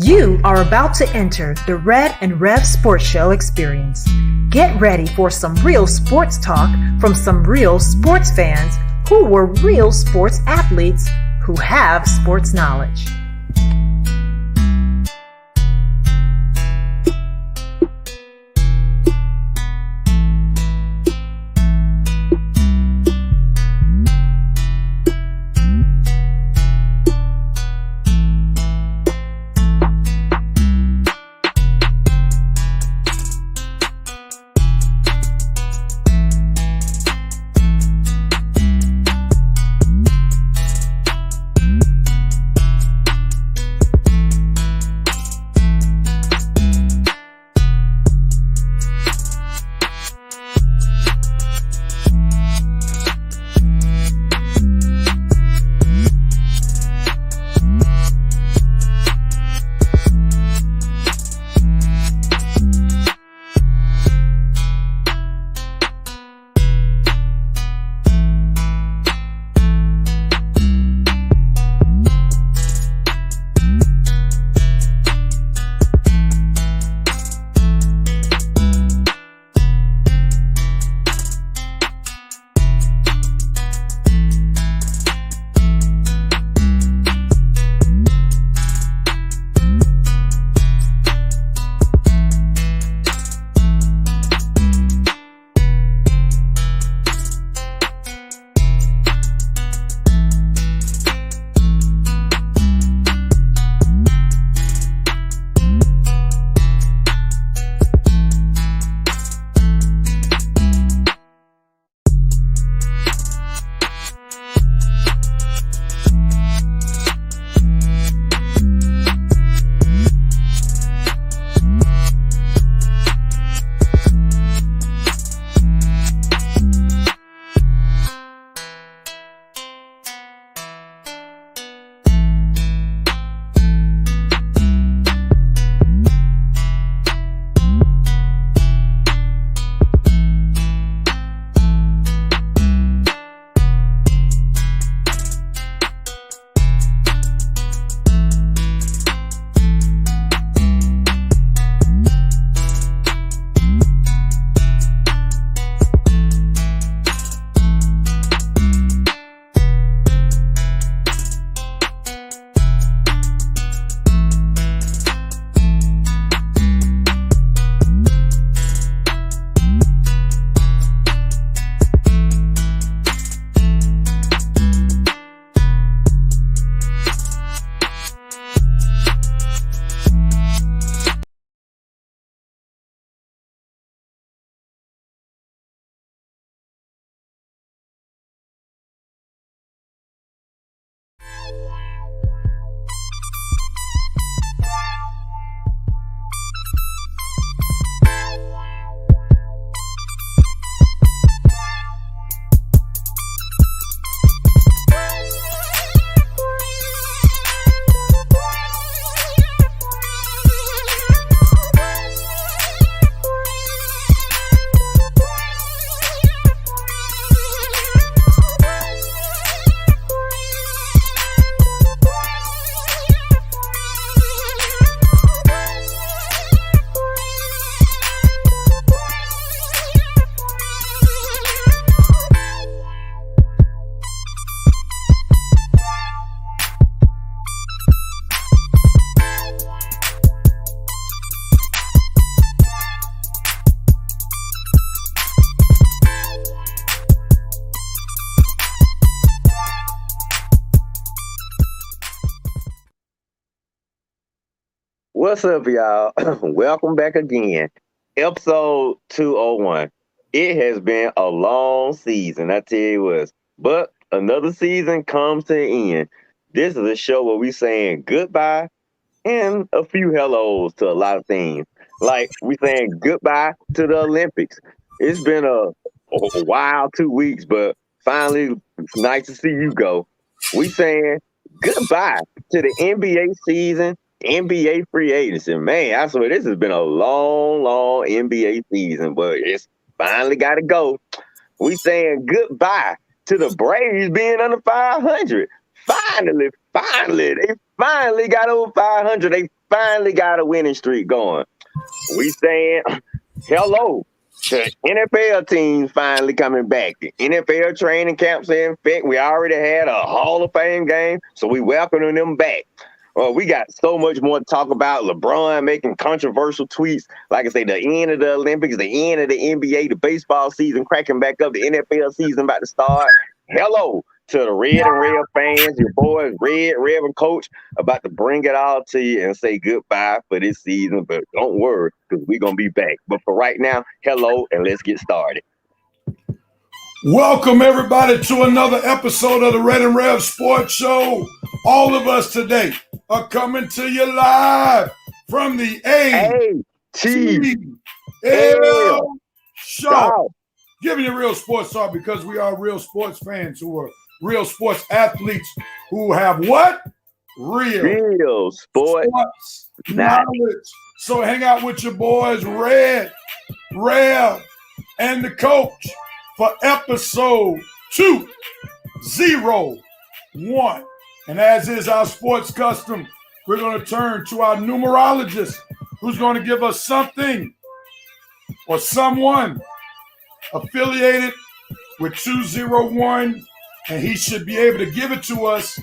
You are about to enter the Red and Rev Sports Show experience. Get ready for some real sports talk from some real sports fans who were real sports athletes who have sports knowledge. What's up, y'all? Welcome back again. Episode 201. It has been a long season, I tell you what. But another season comes to an end. This is a show where we saying goodbye and a few hellos to a lot of things. Like we saying goodbye to the Olympics. It's been a wild 2 weeks, but finally it's nice to see you go. We saying goodbye to the NBA season, NBA free agency. Man, I swear this has been a long NBA season, but it's finally got to go. We saying goodbye to the Braves being under 500. Finally, They finally got over 500. They finally got a winning streak going. We saying hello to NFL teams finally coming back. The NFL training camps are in effect. We already had a Hall of Fame game, so we welcoming them back. We got so much more to talk about. LeBron making controversial tweets. Like I say, the end of the Olympics, the end of the NBA, the baseball season cracking back up, the NFL season about to start. Hello to the Red and Rev fans, your boys, Red, Rev, and Coach, about to bring it all to you and say goodbye for this season. But don't worry, because we're going to be back. But for right now, hello, and let's get started. Welcome, everybody, to another episode of the Red and Rev Sports Show. All of us today are coming to you live from the ATL Show. Giving you real sports talk because we are real sports fans who are real sports athletes who have what? Real sports knowledge. So hang out with your boys, Red, Rev, and the Coach for episode 201. And as is our sports custom, we're going to turn to our numerologist who's going to give us something or someone affiliated with 201, and he should be able to give it to us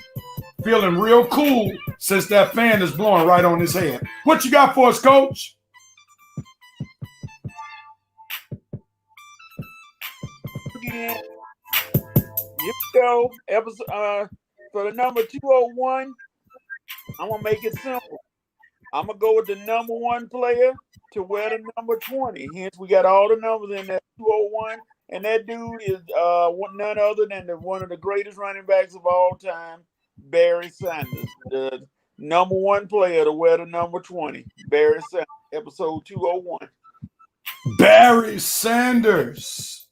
feeling real cool since that fan is blowing right on his head. What you got for us, Coach? Here we go. Episode for the number 201. I'm gonna make it simple. I'm gonna go with the number one player to wear the number 20. Hence, we got all the numbers in that 201, and that dude is none other than one of the greatest running backs of all time, Barry Sanders, the number one player to wear the number 20. Barry Sanders, episode 201. Barry Sanders,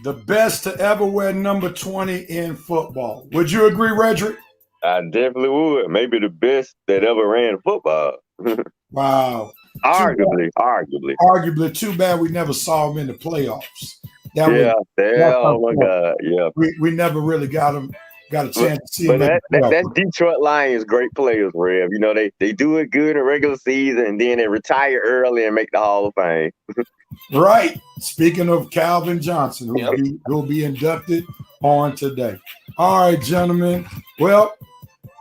the best to ever wear number 20 in football. Would you agree, Redrick? I definitely would. Maybe the best that ever ran football. Wow. Arguably. Arguably, too bad we never saw him in the playoffs. Oh my God. Yeah. We never really got a chance to see him. But that's Detroit Lions great players, Rev. You know, they do it good in regular season and then they retire early and make the Hall of Fame. Right. Speaking of Calvin Johnson, who'll be inducted on today. All right, gentlemen. Well,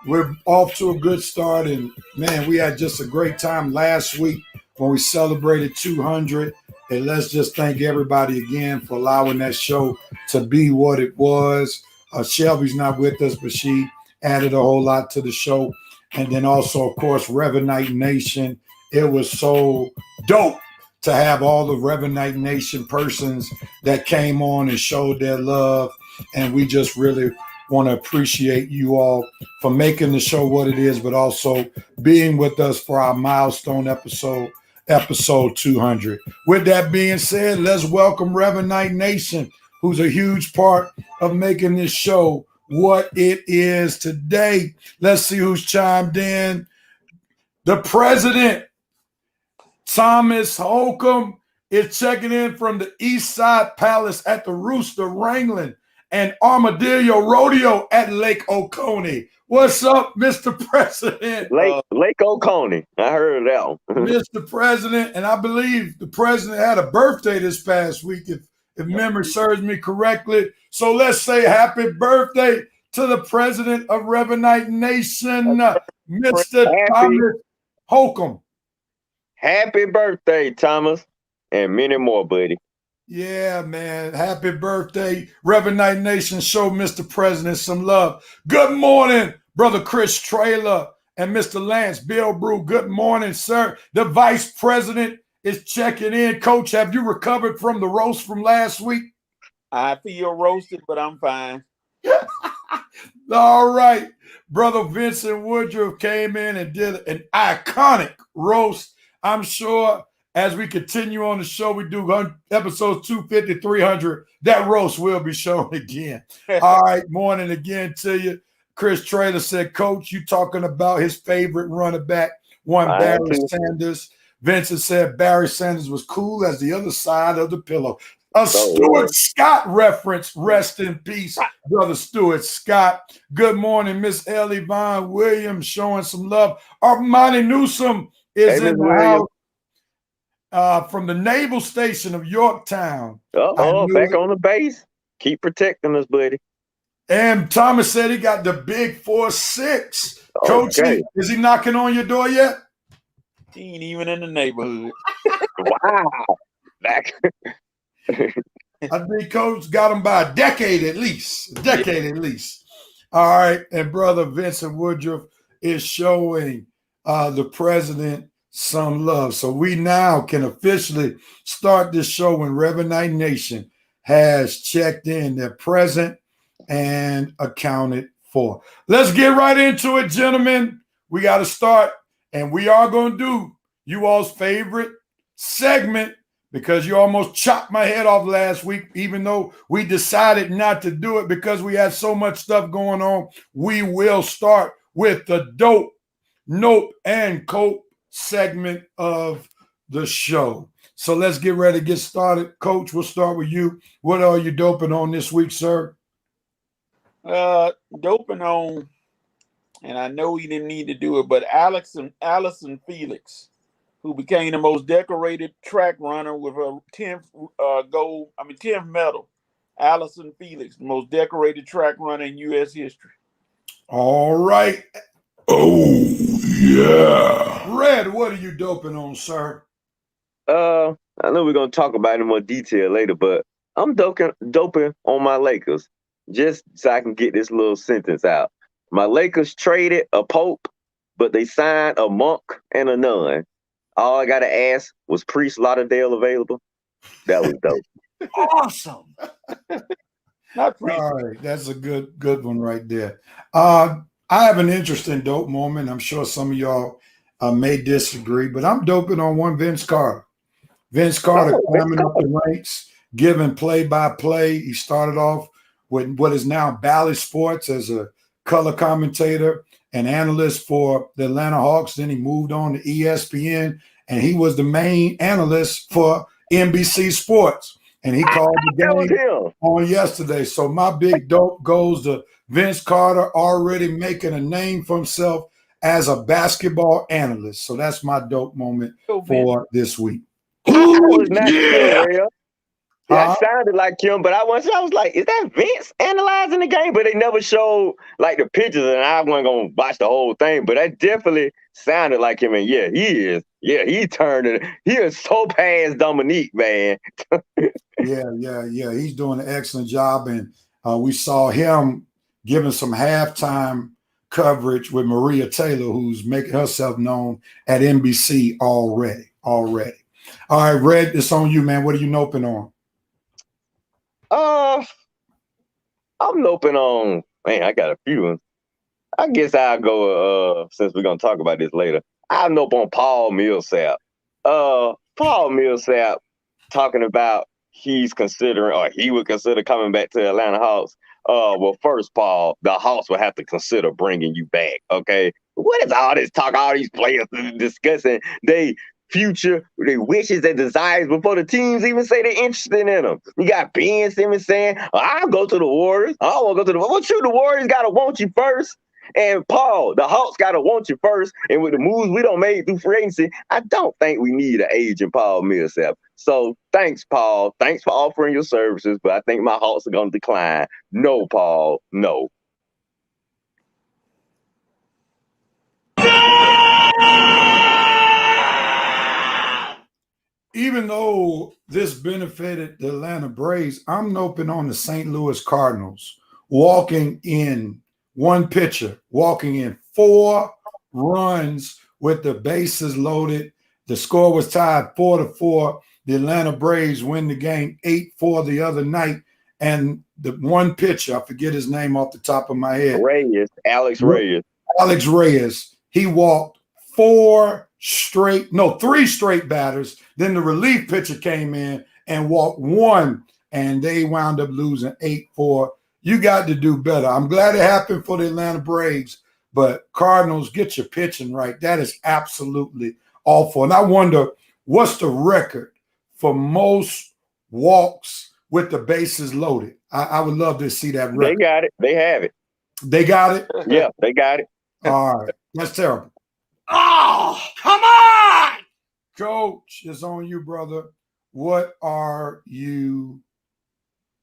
we're off to a good start, and man, we had just a great time last week when we celebrated 200. And let's just thank everybody again for allowing that show to be what it was. Shelby's not with us, but she added a whole lot to the show. And then also, of course, Revanite Nation. It was so dope to have all the Revanite Nation persons that came on and showed their love. And we just really want to appreciate you all for making the show what it is, but also being with us for our milestone episode 200. With that being said, let's welcome Revanite Nation, who's a huge part of making this show what it is today. Let's see who's chimed in. The president, Thomas Holcomb, is checking in from the East Side Palace at the Rooster Wrangling and Armadillo Rodeo at Lake Oconee. What's up, Mr. President? Lake Oconee. I heard of that one. Mr. President, and I believe the president had a birthday this past week, if memory serves me correctly. So let's say happy birthday to the president of Revanite Nation, Mr. Thomas Holcomb. Happy birthday, Thomas, and many more, buddy. Yeah, man. Happy birthday. Revanite Nation, show Mr. President some love. Good morning, Brother Chris Traylor and Mr. Lance Bilbrew. Good morning, sir. The Vice President is checking in. Coach, have you recovered from the roast from last week? I feel roasted, but I'm fine. All right. Brother Vincent Woodruff came in and did an iconic roast. I'm sure as we continue on the show, we do episodes 250, 300. That roast will be shown again. All right, morning again to you. Chris Traylor said, Coach, you talking about his favorite running back, Barry Sanders. Vincent said Barry Sanders was cool as the other side of the pillow. A Stuart Scott reference. Rest in peace, brother Stuart Scott. Good morning, Miss Ellie Vaughn Williams, showing some love. Armani Newsom is in the house from the Naval Station of Yorktown. Back on the base. Keep protecting us, buddy. And Thomas said he got the big 4-6. Coach, is he knocking on your door yet? He ain't even in the neighborhood. Wow. I think Coach got him by a decade at least. All right. And brother Vincent Woodruff is showing the president some love. So we now can officially start this show when Reverend Night Nation has checked in. They're present and accounted for. Let's get right into it, gentlemen. We got to start, and we are going to do you all's favorite segment, because you almost chopped my head off last week, even though we decided not to do it because we had so much stuff going on. We will start with the dope, nope, and cope segment of the show. So let's get ready to get started. Coach, we'll start with you. What are you doping on this week, sir? Doping on, and I know he didn't need to do it, but Allison Felix, who became the most decorated track runner with a 10th medal. Allison Felix, the most decorated track runner in U.S. history. All right. Oh, yeah. Red, what are you doping on, sir? I know we're going to talk about it in more detail later, but I'm doping on my Lakers, just so I can get this little sentence out. My Lakers traded a Pope, but they signed a monk and a nun. All I got to ask, was Priest Lauderdale available? That was dope. Awesome. Not Priest. All right, that's a good one right there. I have an interesting dope moment. I'm sure some of y'all may disagree, but I'm doping on one Vince Carter. Vince Carter climbing up the ranks, giving play-by-play. He started off with what is now Bally Sports as a color commentator and analyst for the Atlanta Hawks. Then he moved on to ESPN, and he was the main analyst for NBC Sports. And he called the game on yesterday. So my big dope goes to Vince Carter, already making a name for himself as a basketball analyst. So that's my dope moment for this week. That sounded like him, but I was like, is that Vince analyzing the game? But they never showed like the pictures, and I wasn't gonna watch the whole thing. But that definitely sounded like him, and yeah, he is. Yeah, he is so past Dominique, man. Yeah. He's doing an excellent job, and we saw him giving some halftime coverage with Maria Taylor, who's making herself known at NBC already. All right, Red, it's on you, man. What are you noping on? I'm noping on, man, I got a few ones. I guess I'll go, since we're going to talk about this later, I'll nope on Paul Millsap. Paul Millsap talking about he's considering, or he would consider coming back to the Atlanta Hawks. Well, first, Paul, the Hawks will have to consider bringing you back, okay? What is all this talk, all these players discussing they future, their wishes and desires before the teams even say they're interested in them? You got Ben Simmons saying, I'll go to the Warriors. I don't want to go to the Warriors. The Warriors got to want you first. And Paul, the Hawks got to want you first. And with the moves we don't make through free agency, I don't think we need an agent, Paul Millsap. So thanks, Paul. Thanks for offering your services, but I think my Hawks are going to decline. No, Paul, no. Even though this benefited the Atlanta Braves, I'm noping on the St. Louis Cardinals, walking in 4 runs with the bases loaded. The score was tied 4-4. The Atlanta Braves win the game 8-4 the other night. And the one pitcher, I forget his name off the top of my head. Alex Reyes. Alex Reyes. He walked 3 straight batters. Then the relief pitcher came in and walked 1, and they wound up losing 8-4. You got to do better. I'm glad it happened for the Atlanta Braves, but Cardinals, get your pitching right. That is absolutely awful. And I wonder, what's the record for most walks with the bases loaded. I would love to see that They record. got it. They have it. They got it? Yeah, they got it. All right. That's terrible. Oh, come on! Coach, it's on you, brother. What are you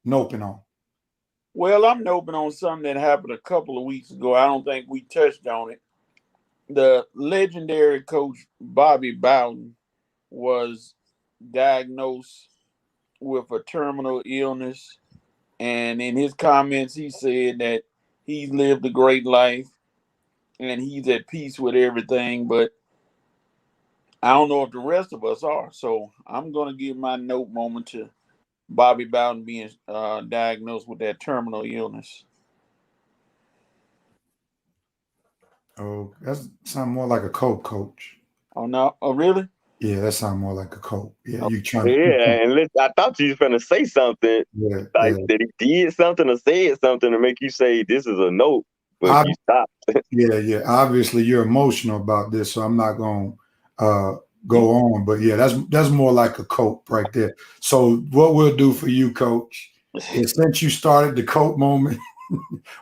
noping on? Well, I'm noping on something that happened a couple of weeks ago. I don't think we touched on it. The legendary coach Bobby Bowden was diagnosed with a terminal illness. And in his comments, he said that he's lived a great life and he's at peace with everything. But I don't know if the rest of us are. So I'm going to give my note moment to Bobby Bowden being diagnosed with that terminal illness. Oh, that sounds more like a coach. Oh, no. Oh, really? Yeah, that sounds more like a coach. Yeah, you trying. Yeah, and I thought you was gonna say something. Yeah, like that he did something or said something to make you say this is a note, but you stopped. Yeah. Obviously, you're emotional about this, so I'm not gonna go on. But yeah, that's more like a coach right there. So what we'll do for you, Coach, is since you started the coach moment,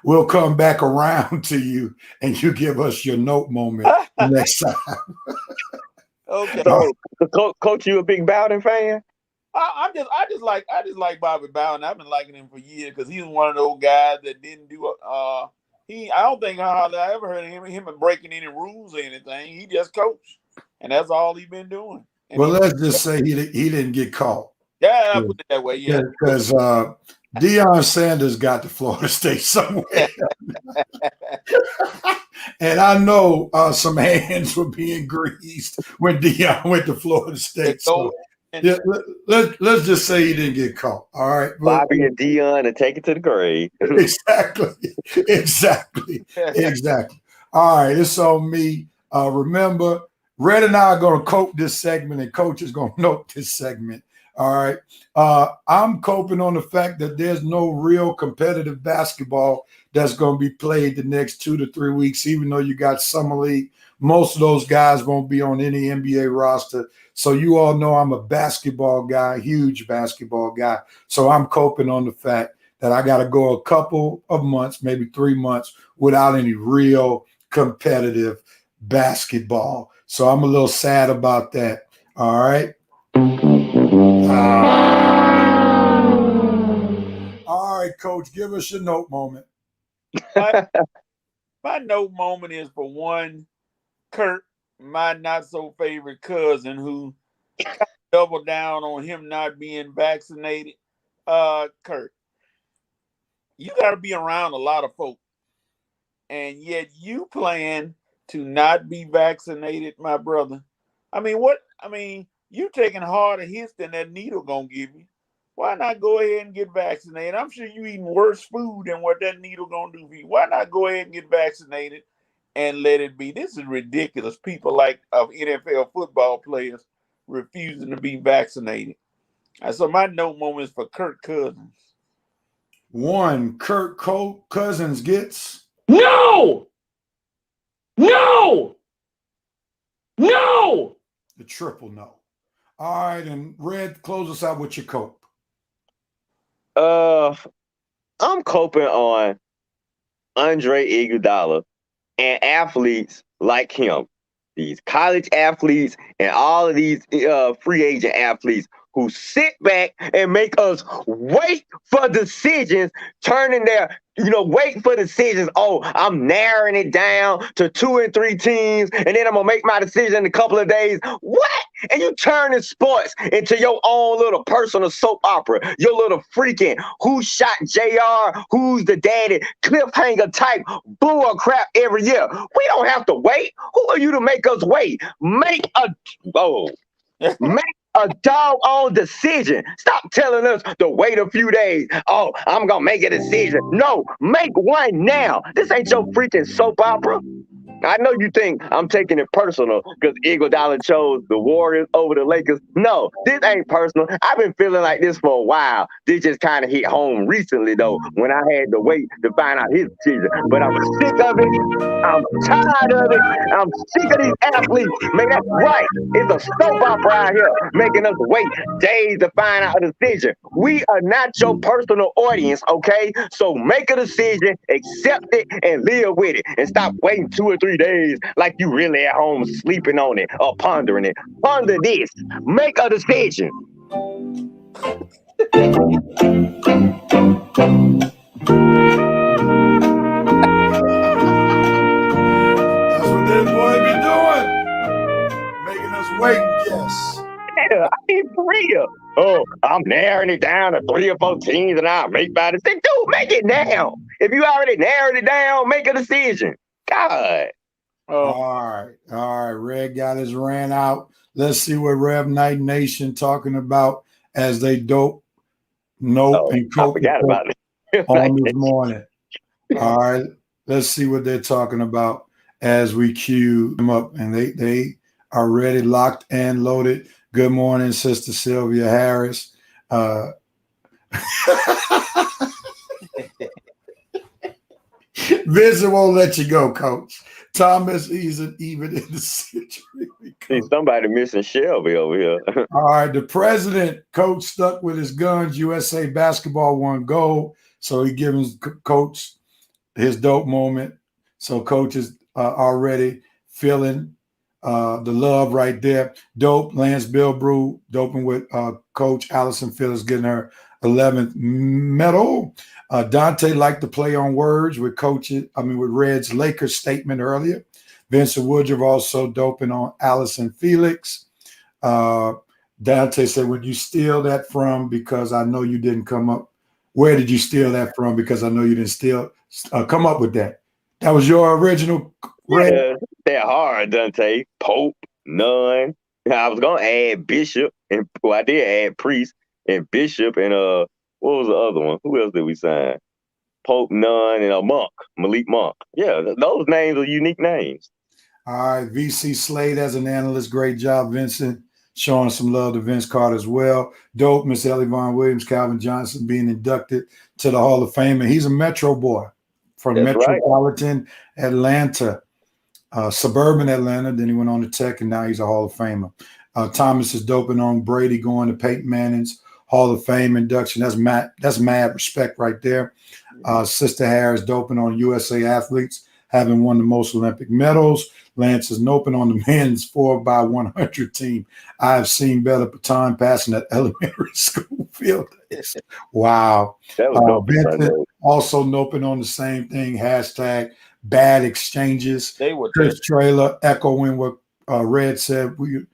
we'll come back around to you and you give us your note moment next time. Okay. So, Coach, you a big Bowden fan? I just like Bobby Bowden. I've been liking him for years because he's one of those guys that didn't do I don't think I ever heard of him breaking any rules or anything. He just coached, and that's all he's been doing. And well, let's just say he didn't get caught. Yeah, I put it that way. Yeah, because Deion Sanders got to Florida State somewhere. And I know some hands were being greased when Deion went to Florida State. So yeah, let's just say he didn't get caught. All right. Bobby and Deion and take it to the grave. Exactly. All right. It's on me. Remember, Red and I are going to cope this segment, and Coach is going to note this segment. All right. I'm coping on the fact that there's no real competitive basketball that's going to be played the next 2 to 3 weeks, even though you got Summer League. Most of those guys won't be on any NBA roster. So you all know I'm a basketball guy, huge basketball guy. So I'm coping on the fact that I got to go a couple of months, maybe 3 months, without any real competitive basketball. So I'm a little sad about that. All right. All right, Coach, give us your note moment. My note moment is for one, Kurt, my not so favorite cousin, who doubled down on him not being vaccinated. Kurt, you got to be around a lot of folk, and yet you plan to not be vaccinated, my brother. You taking harder hits than that needle gonna give you. Why not go ahead and get vaccinated? I'm sure you eating worse food than what that needle gonna do for you. Why not go ahead and get vaccinated and let it be? This is ridiculous. People like NFL football players refusing to be vaccinated. So my note moment is for Kirk Cousins. One, Kirk Cousins gets No. The triple no. All right, and Red, close us out with your cope. I'm coping on Andre Iguodala and athletes like him, these college athletes and all of these free agent athletes who sit back and make us wait for decisions, wait for decisions. Oh, I'm narrowing it down to 2 and 3 teams, and then I'm going to make my decision in a couple of days. What? And you turning sports into your own little personal soap opera, your little freaking who shot JR, who's the daddy, cliffhanger type bull crap every year. We don't have to wait. Who are you to make us wait? Make a doggone decision. Stop telling us to wait a few days. Oh, I'm going to make a decision. No, make one now. This ain't your freaking soap opera. I know you think I'm taking it personal because Iguodala chose the Warriors over the Lakers. No, this ain't personal. I've been feeling like this for a while. This just kind of hit home recently, though, when I had to wait to find out his season. But I'm sick of it. I'm tired of it. I'm sick of these athletes. Man, that's right. It's a soap opera out here making us wait days to find out a decision. We are not your personal audience, okay? So make a decision, accept it, and live with it. And stop waiting 2 or 3 days like you really at home sleeping on it or pondering it. Ponder this. Make a decision. That's what this boy be doing. Making us wait and guess. Yeah, I mean, for real. Oh, I'm narrowing it down to 3 or 4 teams and I'll make by the thing. Dude, make it down. If you already narrowed it down, make a decision. God. All right. Red got his rant out. Let's see what Rev Night Nation talking about as they dope, nope, and I cope forgot about it. on this morning. All right. Let's see what they're talking about as we cue them up. And they are ready, locked and loaded. Good morning, Sister Sylvia Harris. Vincent won't let you go, Coach. Thomas isn't even in the situation. See, somebody missing Shelby over here. All right, the president, Coach, stuck with his guns. USA basketball won gold, so he giving Coach his dope moment. So Coach is already feeling the love right there. Dope, Lance Bilbrew, doping with Coach Allison Phillips, getting her 11th medal. Dante liked to play on words with with Red's Lakers statement earlier. Vincent Woodruff also doping on Allison Felix. Dante said, "Would you steal that from? Because I know you didn't come up. Where did you steal that from? Because I know you didn't come up with that. That was your original." Red. Yeah, they're hard, Dante. Pope, none. I was gonna add Bishop, and I did add Priest and Bishop, and what was the other one? Who else did we sign? Pope, none, and a Monk, Malik Monk. Yeah, those names are unique names. All right, VC Slade as an analyst, great job, Vincent. Showing some love to Vince Carter as well. Dope, Miss Ellie Von Williams, Calvin Johnson being inducted to the Hall of Fame, and he's a Metro boy from That's metropolitan Atlanta. Suburban Atlanta, then he went on to Tech, and now he's a Hall of Famer. Thomas is doping on Brady going to Peyton Manning's Hall of Fame induction. That's mad respect right there. Sister Harris doping on USA athletes, having won the most Olympic medals. Lance is noping on the men's 4x100 team. I've seen better baton passing at elementary school field days. Wow. That was dope. Vincent also noping on the same thing. Hashtag bad exchanges. They were Chris Trailer echoing what Red said. We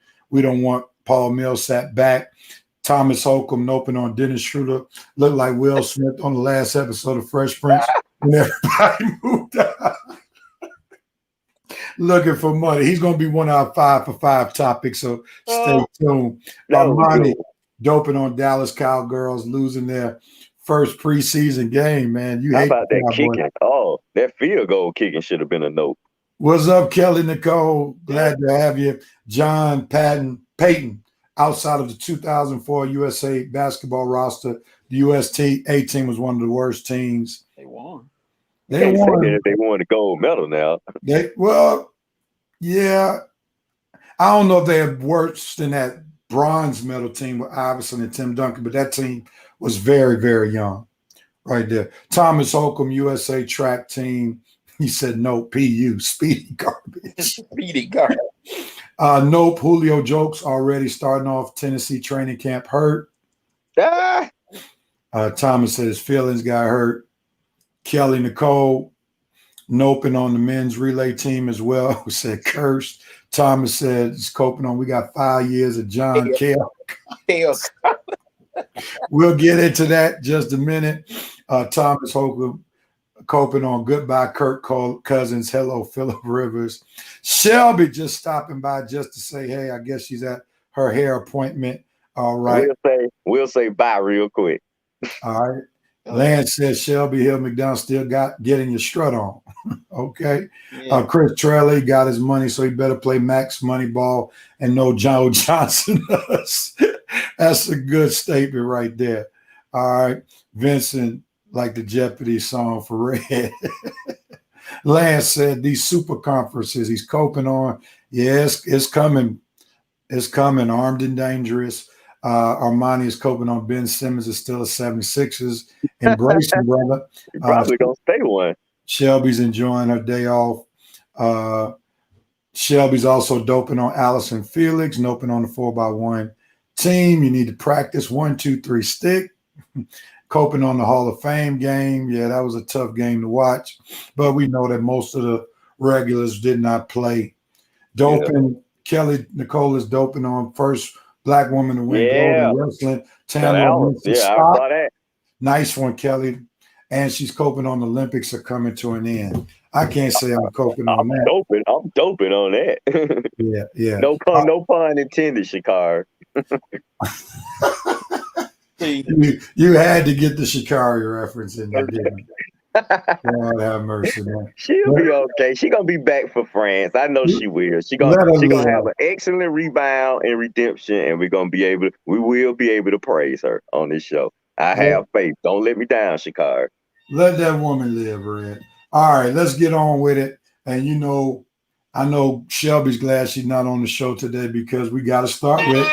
don't want Paul Millsap back. Thomas Holcomb noping on Dennis Schroeder. Looked like Will Smith on the last episode of Fresh Prince when everybody moved out. Looking for money. He's going to be one of our 5 for 5 topics, so stay tuned. Armani doping on Dallas Cowgirls losing their first preseason game, man. How about that kicking? Oh, that field goal kicking should have been a note. What's up, Kelly Nicole? Glad to have you. John Payton, outside of the 2004 USA basketball roster, the USA team was one of the worst teams. They won. They won. They won the gold medal now. Yeah. I don't know if they're worse than that bronze medal team with Iverson and Tim Duncan, but that team was very, very young right there. Thomas Holcomb, USA track team. He said, no, PU, speedy garbage. Speedy garbage. Nope, Julio Jokes already starting off Tennessee training camp hurt. Thomas said his feelings got hurt. Kelly Nicole, noping on the men's relay team as well, who said cursed. Thomas said it's coping on. We got 5 years of John Kell. We'll get into that just a minute. Thomas Holcomb coping on goodbye Kirk Cousins. Hello, Phillip Rivers. Shelby just stopping by just to say, hey, I guess she's at her hair appointment. All right. We'll say bye real quick. All right. Lance says Shelby Hill McDonald still got getting your strut on. Okay. Yeah. Chris Trelly got his money, so he better play Max Moneyball and no Joe Johnson. That's a good statement right there. All right. Vincent, like the Jeopardy song for Red. Lance said these super conferences he's coping on. Yes, it's coming. It's coming. Armed and dangerous. Armani is coping on. Ben Simmons is still a 76ers. Embrace him, brother. You probably gonna stay one. Shelby's enjoying her day off. Shelby's also doping on Allison Felix, doping on the 4x1 team. You need to practice 1, 2, 3 stick. Coping on the Hall of Fame game. Yeah, that was a tough game to watch. But we know that most of the regulars did not play. Doping. Yeah. Kelly Nicole is doping on first Black woman to win gold in wrestling. Tamara, I saw that. Nice one, Kelly. And she's coping on the Olympics are coming to an end. I can't say I'm coping on that. I'm doping on that. Yeah. No pun intended, Shakar. You had to get the Shikari reference in there, didn't you? God have mercy, man. She'll be okay. She's gonna be back for France. I know she will. She's gonna have an excellent rebound and redemption, and we will be able to praise her on this show. I have faith. Don't let me down, Shikari. Let that woman live, Red. All right, let's get on with it. And I know Shelby's glad she's not on the show today because we got to start with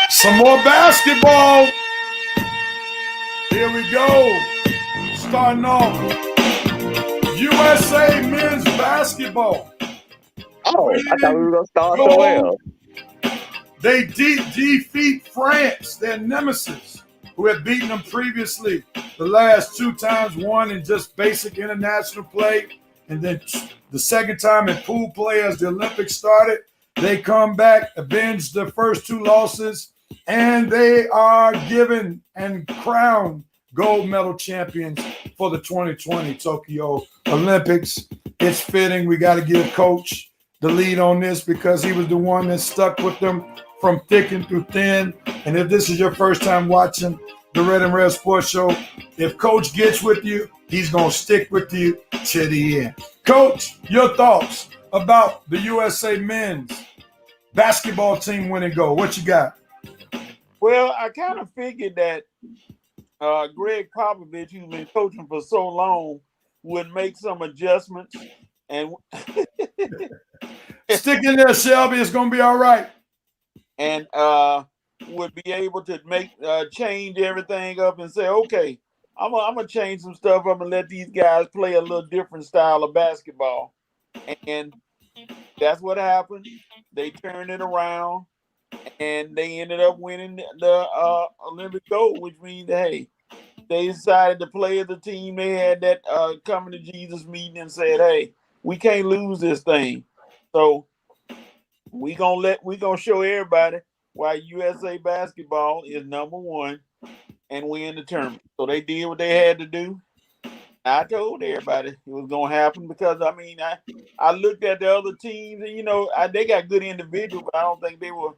some more basketball. Here we go. Starting off, USA men's basketball. Oh, I thought we were going to start so well. They defeat France, their nemesis, who had beaten them previously the last 2 times, one in just basic international play, and then the second time in pool play as the Olympics started. They come back, avenge the first 2 losses, and they are given and crowned gold medal champions for the 2020 Tokyo Olympics. It's fitting. We got to give Coach the lead on this because he was the one that stuck with them from thick and through thin. And if this is your first time watching the Red and Red Sports Show, if Coach gets with you, he's going to stick with you to the end. Coach, your thoughts about the USA men's basketball team winning gold. What you got? Well, I kind of figured that Greg Popovich, who's been coaching for so long, would make some adjustments. And stick in there, Shelby. It's going to be all right. And would be able to make change everything up and say, okay, I'm gonna change some stuff up and let these guys play a little different style of basketball. And that's what happened. They turned it around. And they ended up winning the Olympic gold, which means, hey, they decided to play as a team. They had that coming to Jesus meeting and said, hey, we can't lose this thing. So we gonna show everybody why USA basketball is number 1 and win the tournament. So they did what they had to do. I told everybody it was gonna happen because I looked at the other teams and they got good individuals, but I don't think they were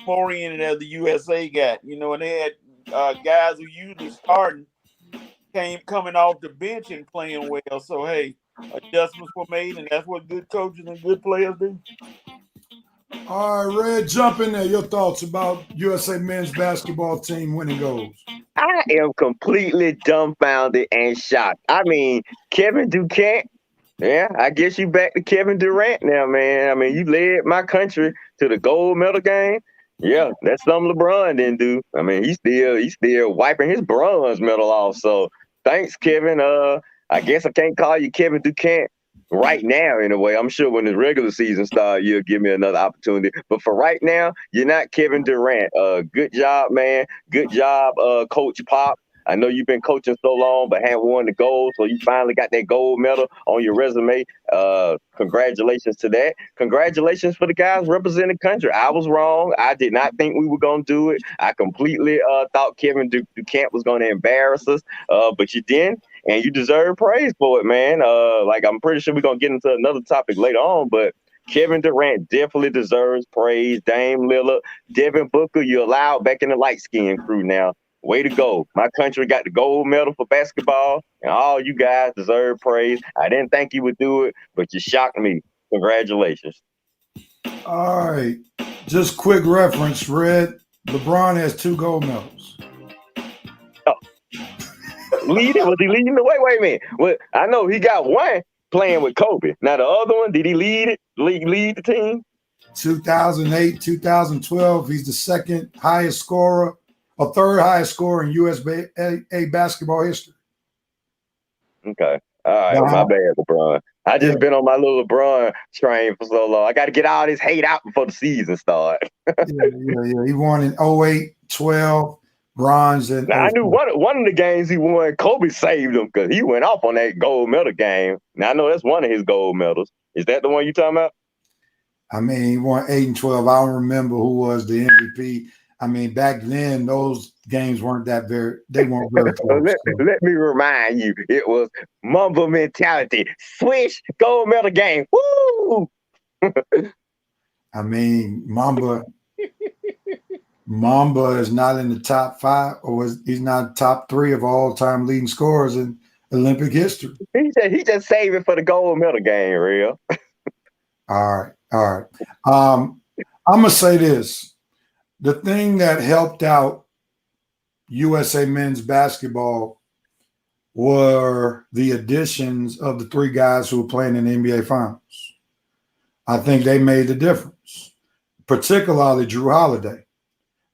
oriented as the USA got. And they had guys who usually starting coming off the bench and playing well. So hey, adjustments were made, and that's what good coaches and good players do. All right, Red, jump in there. Your thoughts about USA men's basketball team winning golds? I am completely dumbfounded and shocked. Kevin Durant. Yeah, I guess you back to Kevin Durant now, man. You led my country to the gold medal game. Yeah, that's something LeBron didn't do. He's still wiping his bronze medal off. So thanks, Kevin. I guess I can't call you Kevin Durant right now, in a way. I'm sure when the regular season starts, you'll give me another opportunity. But for right now, you're not Kevin Durant. Good job, man. Good job, Coach Pop. I know you've been coaching so long, but haven't won the gold, so you finally got that gold medal on your resume. Congratulations to that. Congratulations for the guys representing the country. I was wrong. I did not think we were going to do it. I completely thought Kevin Durant was going to embarrass us, but you didn't, and you deserve praise for it, man. I'm pretty sure we're going to get into another topic later on, but Kevin Durant definitely deserves praise. Dame Lillard, Devin Booker, you're allowed back in the light-skinned crew now. way to go. My country got the gold medal for basketball, and all you guys deserve praise. I didn't think you would do it, but you shocked me. Congratulations. All right. Just quick reference, Red. LeBron has 2 gold medals. Leading? Was he leading the way? Wait a minute. Well, I know he got one playing with Kobe. Now the other one, did he lead it? Lead the team? 2008, 2012, he's the second highest scorer, or third highest scorer in USA basketball history. Okay. All right. My bad, LeBron. I just been on my little LeBron train for so long. I got to get all this hate out before the season starts. yeah. He won in 08, 12, bronze. And now, I knew one of the games he won, Kobe saved him because he went off on that gold medal game. Now, I know that's one of his gold medals. Is that the one you talking about? I mean, he won 8 and 12. I don't remember who was the MVP. I mean, back then, those games weren't very close. Let me remind you, it was Mamba mentality. Swish, gold medal game. Woo! I mean, Mamba is not in the top 5, or he's not top 3 of all-time leading scorers in Olympic history. He just saved it for the gold medal game, real. All right. I'm gonna say this. The thing that helped out USA men's basketball were the additions of the 3 guys who were playing in the NBA Finals. I think they made the difference, particularly Drew Holiday.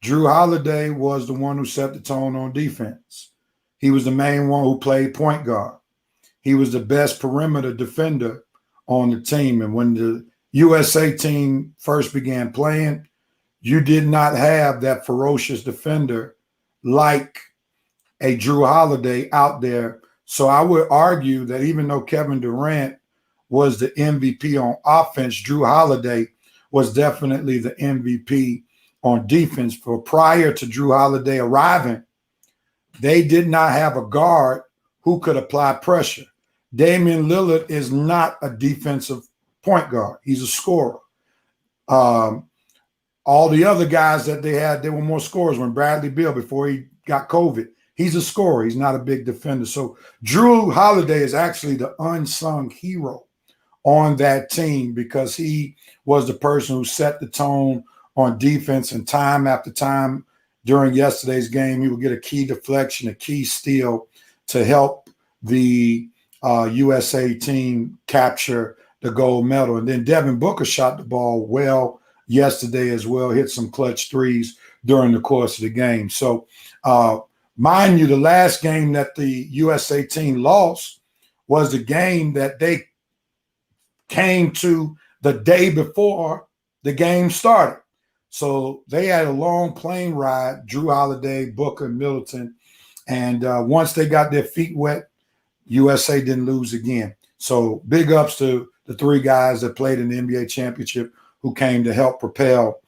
Drew Holiday was the one who set the tone on defense. He was the main one who played point guard. He was the best perimeter defender on the team. And when the USA team first began playing, you did not have that ferocious defender like a Drew Holiday out there. So I would argue that even though Kevin Durant was the MVP on offense, Drew Holiday was definitely the MVP on defense. For prior to Drew Holiday arriving, they did not have a guard who could apply pressure. Damian Lillard is not a defensive point guard. He's a scorer. All the other guys that they had, they were more scorers. When Bradley Beal, before he got COVID, he's a scorer. He's not a big defender. So Drew Holiday is actually the unsung hero on that team because he was the person who set the tone on defense, and time after time during yesterday's game, he would get a key deflection, a key steal to help the USA team capture the gold medal. And then Devin Booker shot the ball well yesterday as well, hit some clutch threes during the course of the game. So mind you, the last game that the USA team lost was the game that they came to the day before the game started. So they had a long plane ride, Drew Holiday, Booker, Middleton. And once they got their feet wet, USA didn't lose again. So big ups to the 3 guys that played in the NBA championship who came to help propel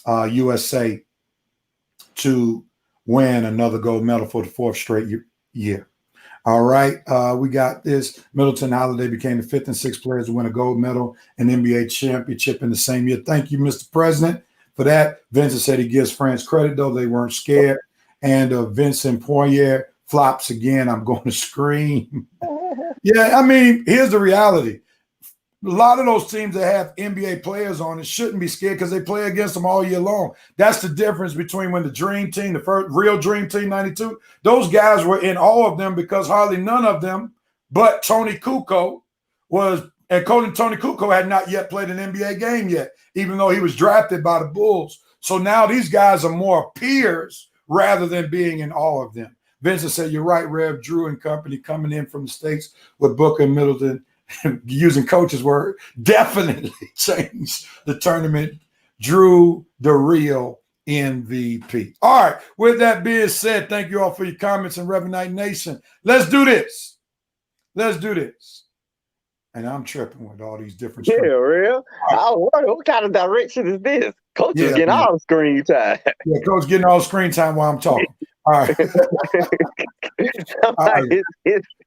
USA to win another gold medal for the 4th straight year. All right, we got this. Middleton Holiday became the 5th and 6th players to win a gold medal and NBA championship in the same year. Thank you, Mr. President, for that. Vincent said he gives France credit, though. They weren't scared. And Vincent Poirier flops again. I'm going to scream. Yeah, I mean, here's the reality. A lot of those teams that have NBA players on it shouldn't be scared because they play against them all year long. That's the difference between when the Dream Team, the first real Dream Team 92, those guys were in all of them because hardly none of them but Tony Kukoc and Tony Kukoc had not yet played an NBA game yet, even though he was drafted by the Bulls. So now these guys are more peers rather than being in all of them. Vincent said, you're right, Rev. Drew and company coming in from the States with Booker and Middleton, using coach's word, definitely changed the tournament. Drew, the real MVP. All right. With that being said, thank you all for your comments and Reverend Knight Nation. Let's do this. And I'm tripping with all these different Yeah, real. I wonder what kind of direction is this? Coach is getting all the screen time. Yeah, coach getting all the screen time while I'm talking. All right. All right.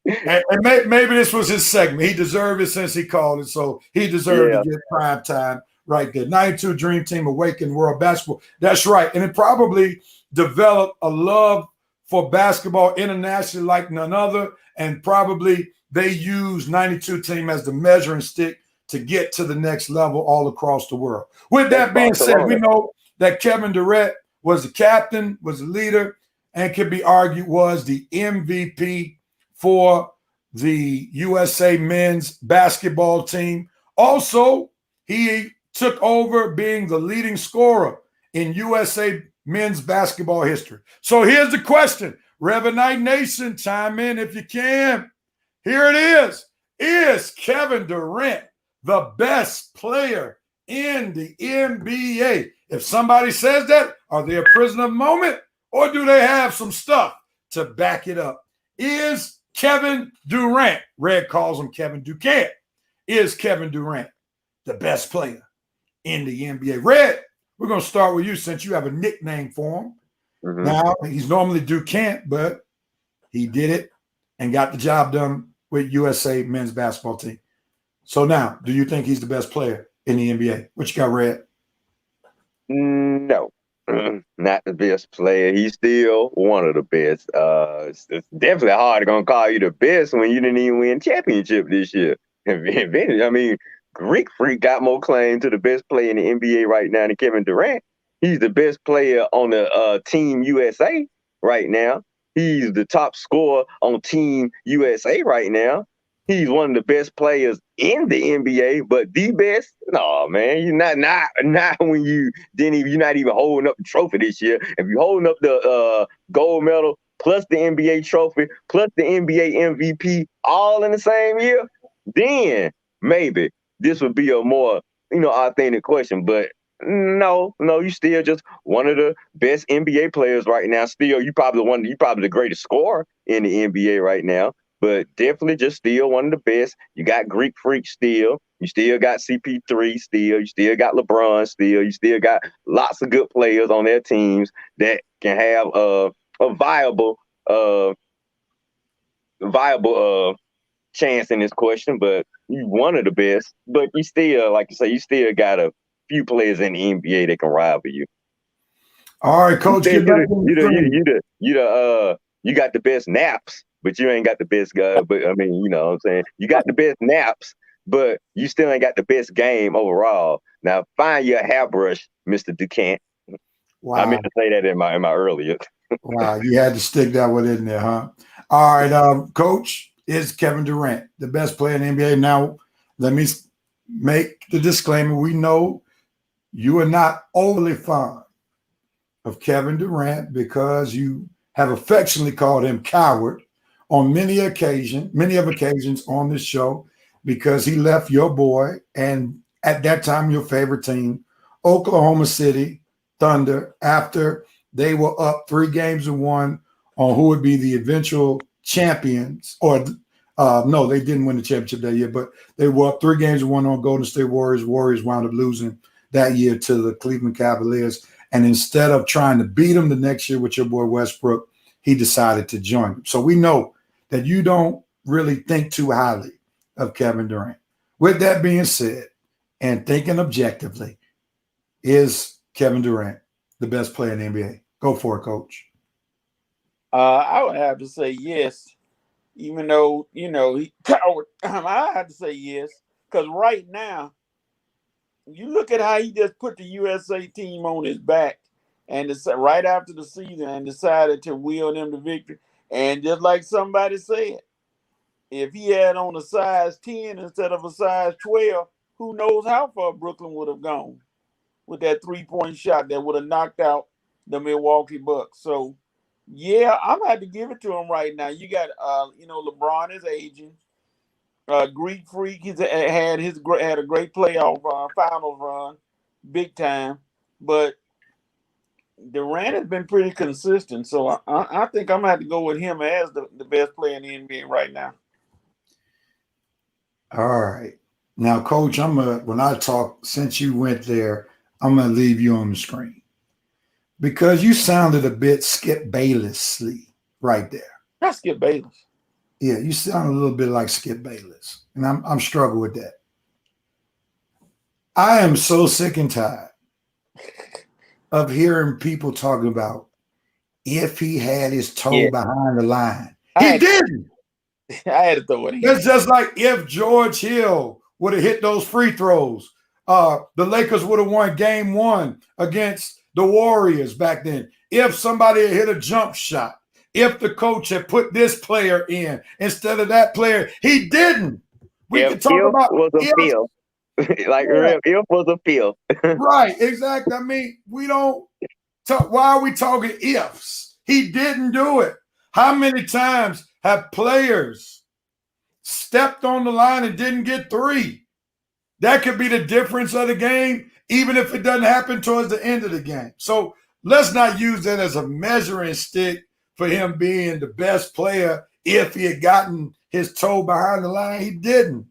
And maybe this was his segment. He deserved it since he called it, so he deserved to get prime time right there. 92 Dream Team awakened world basketball. That's right. And it probably developed a love for basketball internationally like none other, and probably they use 92 team as the measuring stick to get to the next level all across the world. With that being said, we know that Kevin Durant was the captain, was the leader, and can be argued was the MVP for the USA men's basketball team. Also, he took over being the leading scorer in USA men's basketball history. So here's the question. Revanite Nation, chime in if you can. Here it is. Is Kevin Durant the best player in the NBA? If somebody says that, are they a prisoner of the moment, or do they have some stuff to back it up? Is Kevin Durant, Red calls him Kevin Durant, is Kevin Durant the best player in the NBA? Red, we're going to start with you since you have a nickname for him. Mm-hmm. Now, he's normally Durant, but he did it and got the job done with USA men's basketball team. So now, do you think he's the best player in the NBA? What you got, Red? No, not the best player. He's still one of the best. It's definitely hard to call you the best when you didn't even win championship this year. I mean, Greek Freak got more claim to the best player in the NBA right now than Kevin Durant. He's the best player on the Team USA right now. He's the top scorer on Team USA right now. He's one of the best players in the NBA, but the best? No, man, you're not when you're not even holding up the trophy this year. If you're holding up the gold medal plus the NBA trophy plus the NBA MVP all in the same year, then maybe this would be a more authentic question. But no, you're still just one of the best NBA players right now. Still, you're probably the greatest scorer in the NBA right now. But definitely just still one of the best. You got Greek Freak still. You still got CP3 still. You still got LeBron still. You still got lots of good players on their teams that can have a viable chance in this question. But you one of the best. But you still, like you say, you still got a few players in the NBA that can rival you. All right, Coach. You got the best naps. But you ain't got the best guy. But I mean, you know what I'm saying? You got the best naps, but you still ain't got the best game overall. Now find your hairbrush, Mr. Durant. Wow. I meant to say that in my earlier. Wow, you had to stick that one in there, huh? All right, Coach, is Kevin Durant the best player in the NBA? Now, let me make the disclaimer. We know you are not overly fond of Kevin Durant because you have affectionately called him coward on many occasions on this show, because he left your boy and at that time your favorite team, Oklahoma City Thunder, after they were up 3-1 on who would be the eventual champions. Or no, they didn't win the championship that year, but they were up 3-1 on Golden State Warriors. Warriors wound up losing that year to the Cleveland Cavaliers. And instead of trying to beat them the next year with your boy Westbrook, he decided to join them. So we know that you don't really think too highly of Kevin Durant. With that being said, and thinking objectively, is Kevin Durant the best player in the NBA? Go for it, Coach. I would have to say yes, even though, he coward. I have to say yes, because right now, you look at how he just put the USA team on his back and right after the season and decided to will them to victory. And just like somebody said, if he had on a size 10 instead of a size 12, who knows how far Brooklyn would have gone with that 3-point shot that would have knocked out the Milwaukee Bucks. So, yeah, I'm going to have to give it to him right now. You got, LeBron is aging. Greek Freak, he's had a great playoff finals run, big time. But Durant has been pretty consistent, so I think I'm going to have to go with him as the best player in the NBA right now. All right. Now, Coach, when I talk, since you went there, I'm going to leave you on the screen because you sounded a bit Skip Bayless-y right there. Not Skip Bayless. Yeah, you sound a little bit like Skip Bayless, and I'm struggling with that. I am so sick and tired of hearing people talking about if he had his toe Yeah. behind the line. I He had- didn't. I had to throw it in. It's just like if George Hill would have hit those free throws, the Lakers would have won game 1 against the Warriors back then. If somebody had hit a jump shot, if the coach had put this player in instead of that player, he didn't. We If can talk about was a if. field. Like Yeah. if was a field. Right, exactly. I mean, we don't talk. Why are we talking ifs? He didn't do it. How many times have players stepped on the line and didn't get 3? That could be the difference of the game, even if it doesn't happen towards the end of the game. So let's not use that as a measuring stick for him being the best player if he had gotten his toe behind the line. He didn't.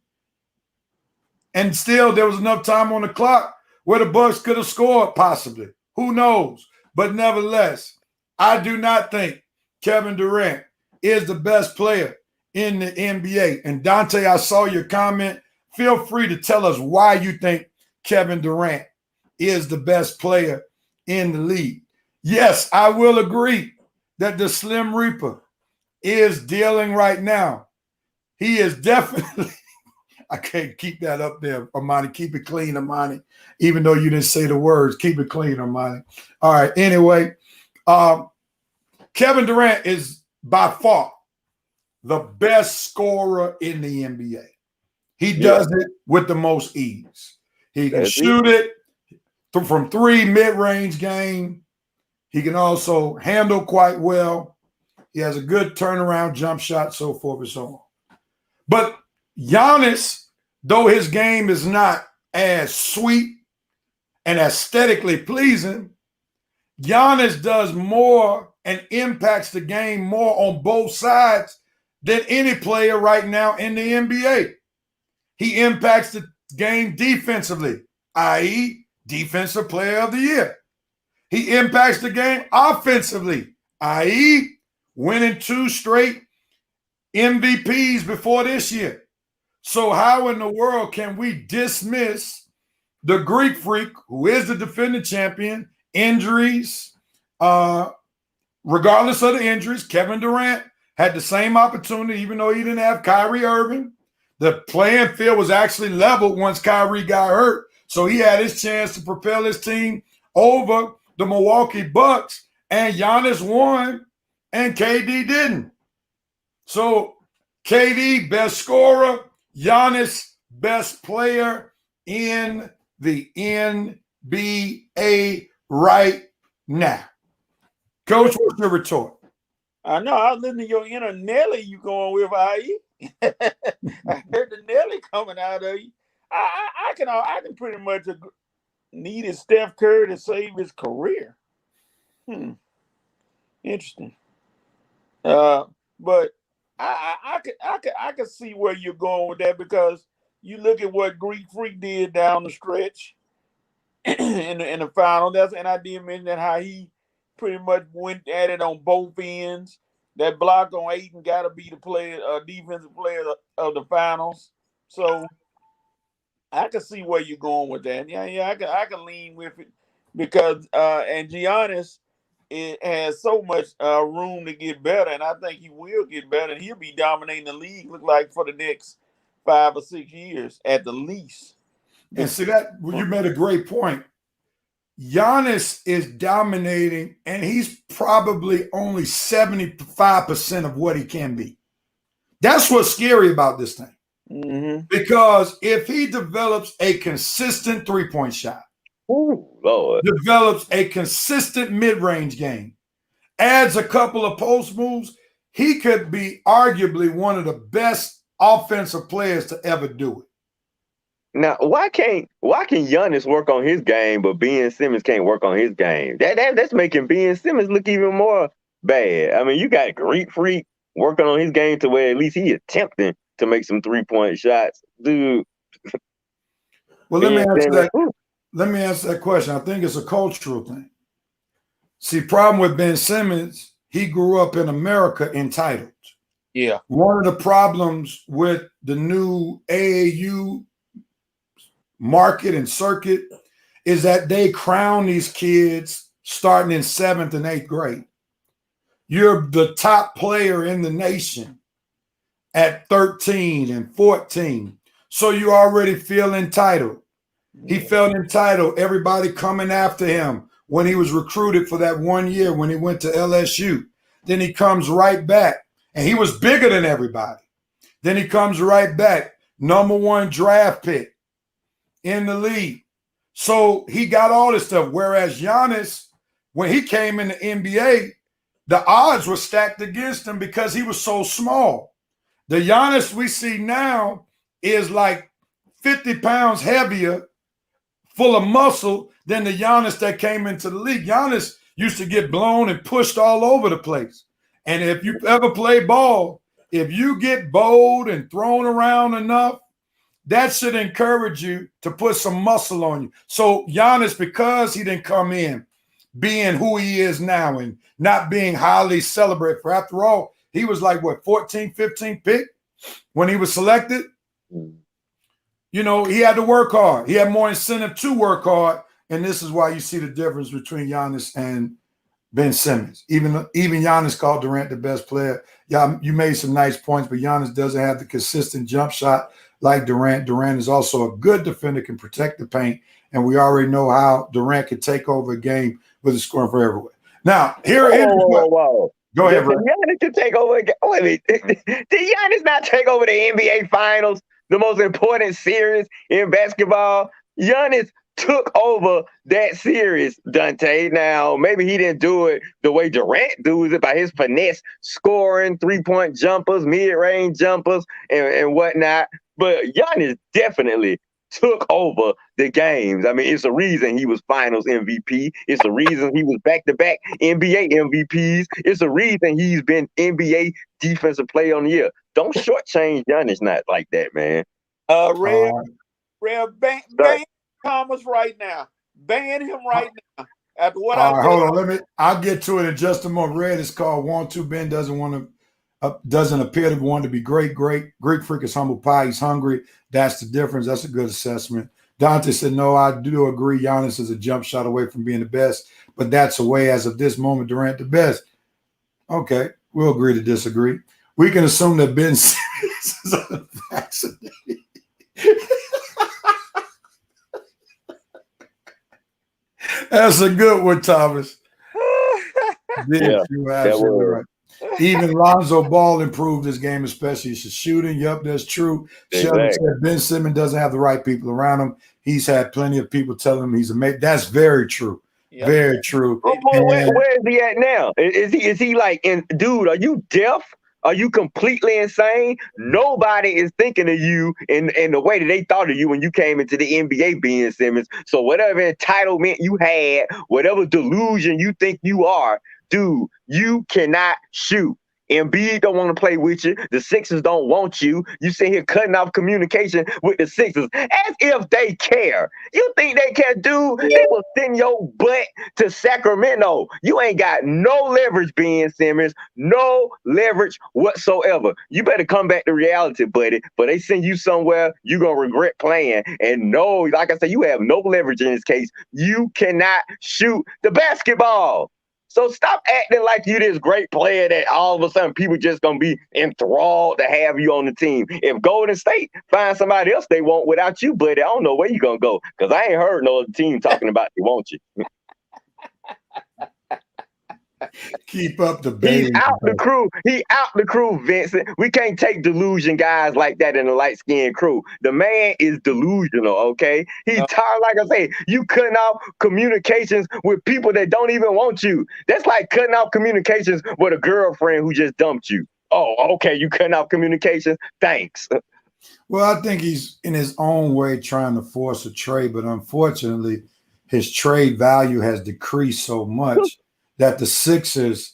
And still, there was enough time on the clock where the Bucks could have scored, possibly. Who knows? But nevertheless, I do not think Kevin Durant is the best player in the NBA. And Dante, I saw your comment. Feel free to tell us why you think Kevin Durant is the best player in the league. Yes, I will agree that the Slim Reaper is dealing right now. He is definitely I can't keep that up there, Amani. Keep it clean, Amani. Even though you didn't say the words, keep it clean, Amani. All right. Anyway, Kevin Durant is by far the best scorer in the NBA. He does it with the most ease. He can shoot it from 3 mid-range game. He can also handle quite well. He has a good turnaround jump shot, so forth and so on. But Giannis, though his game is not as sweet and aesthetically pleasing, Giannis does more and impacts the game more on both sides than any player right now in the NBA. He impacts the game defensively, i.e., Defensive Player of the Year. He impacts the game offensively, i.e., winning 2 straight MVPs before this year. So how in the world can we dismiss the Greek Freak, who is the defending champion, injuries? Regardless of the injuries, Kevin Durant had the same opportunity, even though he didn't have Kyrie Irving. The playing field was actually leveled once Kyrie got hurt. So he had his chance to propel his team over the Milwaukee Bucks, and Giannis won, and KD didn't. So KD, best scorer, Giannis, best player in the NBA right now. Coach, what's your retort? I know. I was listening to your inner Nelly you going with, IE. I heard the Nelly coming out of you. I can pretty much agree. Needed Steph Curry to save his career. Interesting. But I could see where you're going with that, because you look at what Greek Freak did down the stretch in the final. And I did mention that how he pretty much went at it on both ends. That block on Ayton got to be the defensive player of the finals. So I can see where you're going with that. Yeah, I can lean with it, because and Giannis, it has so much room to get better, and I think he will get better, and he'll be dominating the league, look like, for the next 5 or 6 years at the least. And see that you made a great point. Giannis is dominating, and he's probably only 75% of what he can be. That's what's scary about this thing. Mm-hmm. Because if he develops a consistent three-point shot, Lord, develops a consistent mid-range game, adds a couple of post moves, he could be arguably one of the best offensive players to ever do it. now why can Giannis work on his game, but Ben Simmons can't work on his game? That's making Ben Simmons look even more bad. I mean, you got Greek Freak working on his game to where at least he attempting to make some 3-point shots, dude. Well, let me answer that question. I think it's a cultural thing. See, problem with Ben Simmons, he grew up in America entitled. Yeah. One of the problems with the new AAU market and circuit is that they crown these kids starting in 7th and 8th grade. you're the top player in the nation at 13 and 14. So you already feel entitled. He felt entitled. Everybody coming after him when he was recruited for that 1 year when he went to LSU. Then he comes right back, and he was bigger than everybody. Then he comes right back, #1 draft pick in the league. So he got all this stuff. Whereas Giannis, when he came in the NBA, the odds were stacked against him because he was so small. The Giannis we see now is like 50 pounds heavier, full of muscle than the Giannis that came into the league. Giannis used to get blown and pushed all over the place. And if you ever play ball, if you get bowled and thrown around enough, that should encourage you to put some muscle on you. So Giannis, because he didn't come in being who he is now and not being highly celebrated for, after all, he was like, what, 14, 15 pick when he was selected? You know, he had to work hard. He had more incentive to work hard. And this is why you see the difference between Giannis and Ben Simmons. Even Giannis called Durant the best player. Yeah, you made some nice points, but Giannis doesn't have the consistent jump shot like Durant. Durant is also a good defender, can protect the paint, and we already know how Durant can take over a game with a scoring for everywhere. Now, Whoa. Go ahead, bro. Giannis can take over. Wait a minute. Did Giannis not take over the NBA Finals, the most important series in basketball? Giannis took over that series, Dante. Now, maybe he didn't do it the way Durant does it by his finesse, scoring, three-point jumpers, mid-range jumpers, and whatnot. But Giannis definitely took over the games. I mean, it's a reason he was Finals MVP. It's a reason he was back-to-back NBA MVPs. It's a reason he's been NBA Defensive Player of the Year. Don't shortchange Giannis not like that, man. Rev, ban Thomas right now. Ban him right now. After what I hold on, I'll get to it in just a moment. Red is called Want to. Ben doesn't appear to want to be great. Greek freak is humble pie. He's hungry. That's the difference. That's a good assessment. Dante said, no, I do agree. Giannis is a jump shot away from being the best, but that's a way as of this moment, Durant the best. Okay, we'll agree to disagree. We can assume that Ben Simmons is unvaccinated. That's a good one, Thomas. Yeah, you're absolutely right. Even Lonzo Ball improved his game, especially his shooting. Yep, that's true. Exactly. Sheldon said Ben Simmons doesn't have the right people around him. He's had plenty of people telling him he's amazing. That's very true. Yep. Very true. Where is he at now? Is he like, dude, are you deaf? Are you completely insane? Nobody is thinking of you in the way that they thought of you when you came into the NBA, Ben Simmons. So whatever entitlement you had, whatever delusion you think you are, dude, you cannot shoot. Embiid don't want to play with you. The Sixers don't want you. You sit here cutting off communication with the Sixers as if they care. You think they care, dude? They will send your butt to Sacramento. You ain't got no leverage, Ben Simmons. No leverage whatsoever. You better come back to reality, buddy. But they send you somewhere you're going to regret playing. And no, like I said, you have no leverage in this case. You cannot shoot the basketball. So stop acting like you this great player that all of a sudden people just going to be enthralled to have you on the team. If Golden State find somebody else they want without you, buddy, I don't know where you going to go because I ain't heard no other team talking about they want you. Keep up the baby. He's out the crew. He out the crew, Vincent. We can't take delusion guys like that in a light-skinned crew. The man is delusional, okay? He's tired, like I say, you cutting off communications with people that don't even want you. That's like cutting off communications with a girlfriend who just dumped you. Oh, okay, you cutting off communications? Thanks. Well, I think he's in his own way trying to force a trade, but unfortunately, his trade value has decreased so much that the Sixers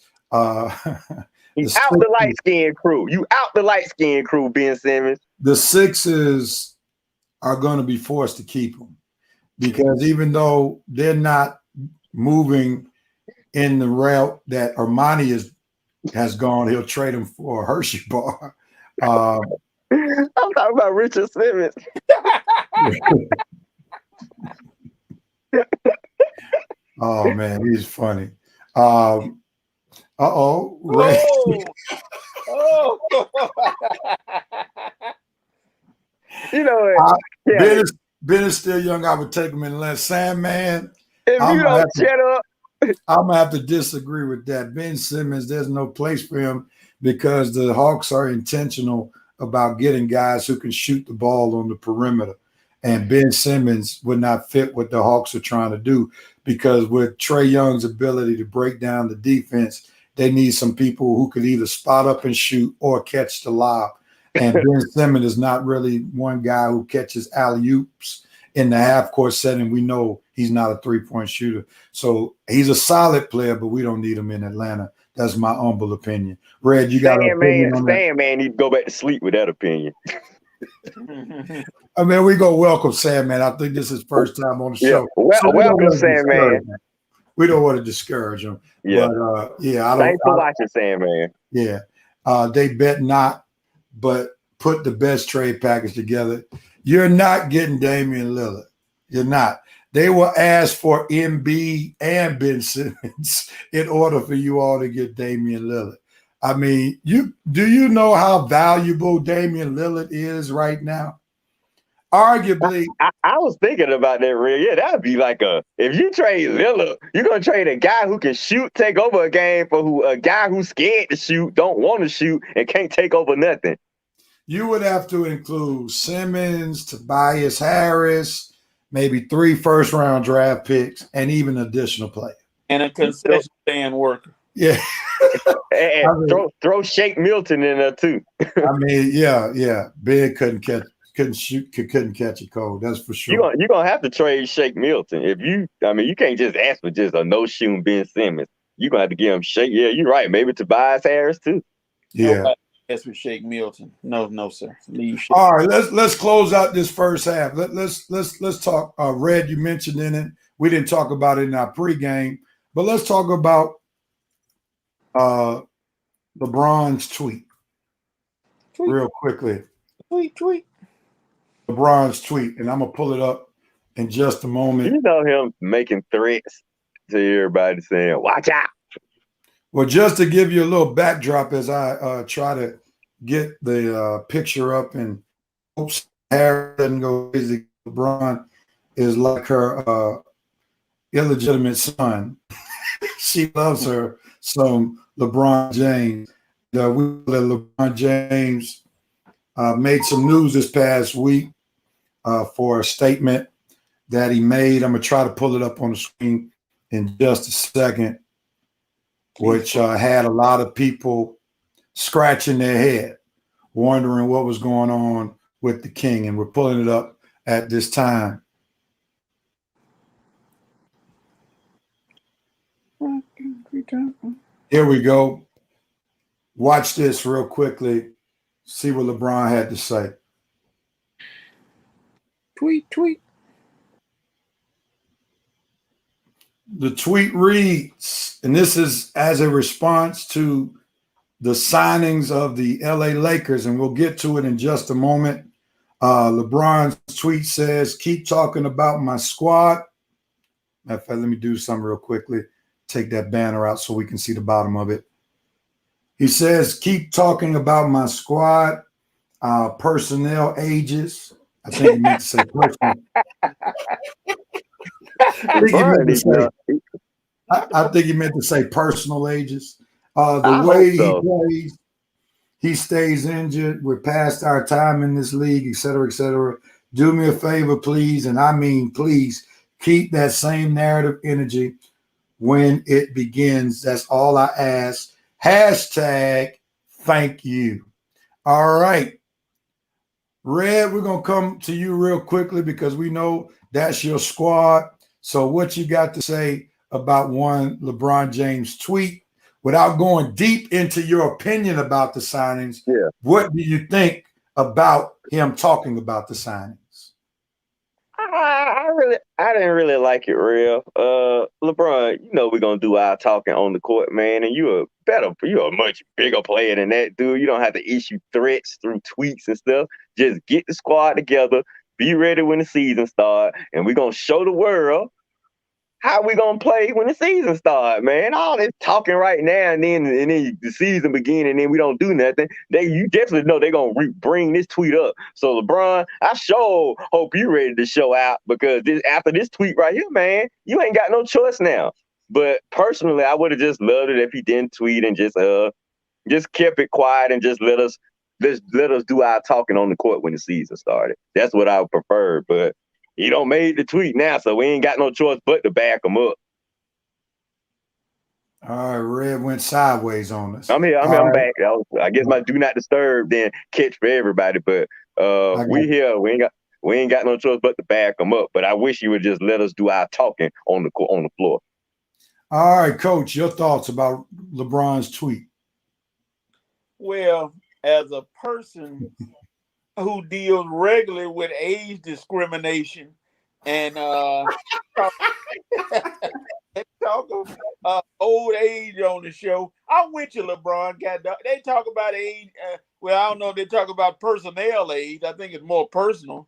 he's out the light-skinned crew. You out the light-skinned crew, Ben Simmons. The Sixers are going to be forced to keep him because even though they're not moving in the route that Armani has gone, he'll trade him for a Hershey bar. I'm talking about Richard Simmons. Oh, man, he's funny. Uh-oh. Red. Oh, You know what? Ben is still young. I would take him in Atlanta. Sandman, If I'm you gonna don't shut up, have to disagree with that. Ben Simmons, there's no place for him because the Hawks are intentional about getting guys who can shoot the ball on the perimeter. And Ben Simmons would not fit what the Hawks are trying to do because with Trae Young's ability to break down the defense, they need some people who could either spot up and shoot or catch the lob. And Ben Simmons is not really one guy who catches alley-oops in the half-court setting. We know he's not a three-point shooter. So he's a solid player, but we don't need him in Atlanta. That's my humble opinion. Red, you got an opinion on that? Sandman need to go back to sleep with that opinion. I mean, we go welcome Sandman. I think this is first time on the show. Welcome, Sandman. We don't want to discourage him. Yeah. But, I don't. Thanks for watching, Sandman. Yeah. They bet not, but put the best trade package together. You're not getting Damian Lillard. You're not. They will ask for Embiid and Ben Simmons in order for you all to get Damian Lillard. I mean, do you know how valuable Damian Lillard is right now? Arguably, I was thinking about that, real. Yeah, that would be like if you trade Lillard, you're gonna trade a guy who can shoot, take over a game for a guy who's scared to shoot, don't want to shoot, and can't take over nothing. You would have to include Simmons, Tobias Harris, maybe 3 first-round draft picks, and even additional player. And a concession stand worker. Yeah. And throw Shake Milton in there too. I mean, yeah. Ben couldn't catch a cold. That's for sure. You're gonna have to trade Shake Milton. You can't just ask for just a no-shooting Ben Simmons. You're gonna have to give him Shake. Yeah, you're right. Maybe Tobias Harris too. Yeah. That's with Shake Milton. No, sir. All right, let's close out this first half. Let's talk. Red, you mentioned in it. We didn't talk about it in our pregame, but let's talk about LeBron's tweet real quickly. Tweet. LeBron's tweet, and I'm gonna pull it up in just a moment. You know him making threats to everybody saying, "Watch out." Well, just to give you a little backdrop as I try to get the picture up and hopes Harry doesn't go crazy. LeBron is like her illegitimate son. She loves her son, LeBron James. LeBron James made some news this past week for a statement that he made. I'm going to try to pull it up on the screen in just a second, which had a lot of people scratching their head, wondering what was going on with the king. And we're pulling it up at this time. Here we go. Watch this real quickly. See what LeBron had to say. Tweet. The tweet reads, and this is as a response to the signings of the LA Lakers, and we'll get to it in just a moment. LeBron's tweet says, "Keep talking about my squad." In fact, let me do something real quickly. Take that banner out so we can see the bottom of it. He says, "Keep talking about my squad, personnel ages." I think he meant to say personnel. I think he meant to say personal ages. The way he plays, he stays injured. We're past our time in this league, et cetera, et cetera. Do me a favor, please. And I mean, please keep that same narrative energy when it begins. That's all I ask. Hashtag thank you. All right. Red, we're going to come to you real quickly because we know that's your squad. So what you got to say about one LeBron James tweet without going deep into your opinion about the signings? Yeah. What do you think about him talking about the signings? I didn't really like it, real. LeBron, you know we're gonna do our talking on the court, man, and you're a much bigger player than that, dude. You don't have to issue threats through tweets and stuff. Just get the squad together, be ready when the season starts, and we're gonna show the world how we gonna play when the season start, man? All this talking right now and then the season begin and then we don't do nothing. You definitely know they're gonna bring this tweet up. So LeBron, I sure hope you ready to show out because after this tweet right here, man, you ain't got no choice now. But personally, I would have just loved it if he didn't tweet and just kept it quiet and just let us do our talking on the court when the season started. That's what I would prefer, but he don't made the tweet now, so we ain't got no choice but to back him up. All right, Red went sideways on us. I'm here. I'm back. I guess my do not disturb then catch for everybody, but we here. We ain't got no choice but to back him up. But I wish you would just let us do our talking on the floor. All right, Coach, your thoughts about LeBron's tweet? Well, as a person who deals regularly with age discrimination and they talk of old age on the show. I'm with you, LeBron. They talk about age. Well, I don't know if they talk about personnel age. I think it's more personal,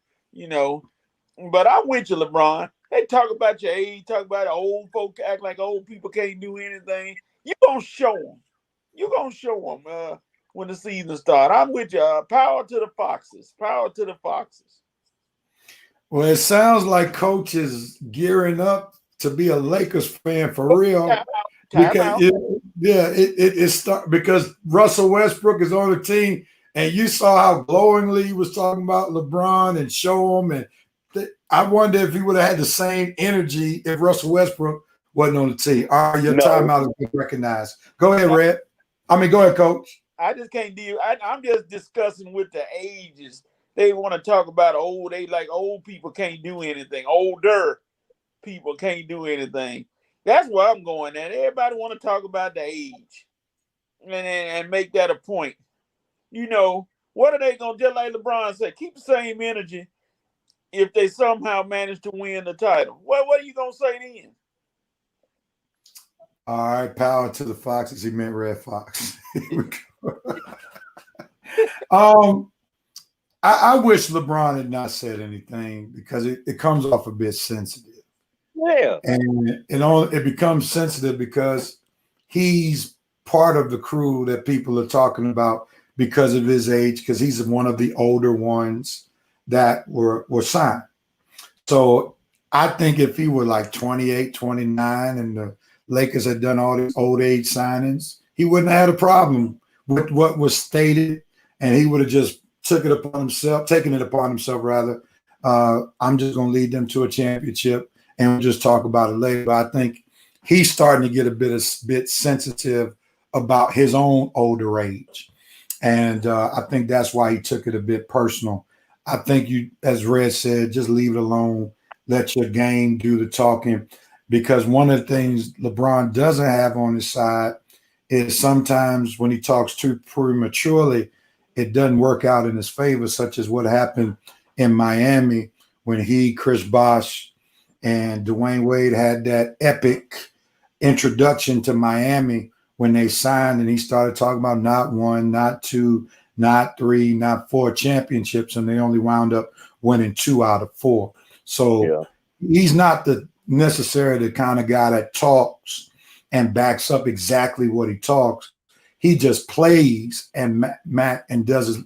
But I'm with you, LeBron. They talk about your age, talk about old folk, act like old people can't do anything. You're going to show them. You're going to show them when the season starts. I'm with you. Power to the Foxes. Power to the Foxes. Well, it sounds like Coach is gearing up to be a Lakers fan for real. Because Russell Westbrook is on the team, and you saw how glowingly he was talking about LeBron and show him. And I wonder if he would have had the same energy if Russell Westbrook wasn't on the team. All right, your timeout has been recognized. Go ahead, Red. Go ahead, Coach. I just can't deal. I'm just discussing with the ages. They want to talk about old. They like old people can't do anything. Older people can't do anything. That's where I'm going at. Everybody want to talk about the age and make that a point. What are they going to, just like LeBron said, keep the same energy if they somehow manage to win the title? What are you going to say then? All right, power to the Foxes. He meant Red Fox. I wish LeBron had not said anything because it comes off a bit sensitive. Yeah. And it becomes sensitive because he's part of the crew that people are talking about because of his age, because he's one of the older ones that were signed. So I think if he were like 28, 29 and the Lakers had done all these old age signings, he wouldn't have had a problem with what was stated, and he would have just taken it upon himself, I'm just going to lead them to a championship and we'll just talk about it later. But I think he's starting to get a bit sensitive about his own older age. And I think that's why he took it a bit personal. I think you, as Red said, just leave it alone. Let your game do the talking. Because one of the things LeBron doesn't have on his side is sometimes when he talks too prematurely, it doesn't work out in his favor, such as what happened in Miami when Chris Bosh, and Dwayne Wade had that epic introduction to Miami when they signed, and he started talking about not one, not two, not three, not four championships, and they only wound up winning 2 out of 4. So he's not necessarily the kind of guy that talks and backs up exactly what he talks. He just plays and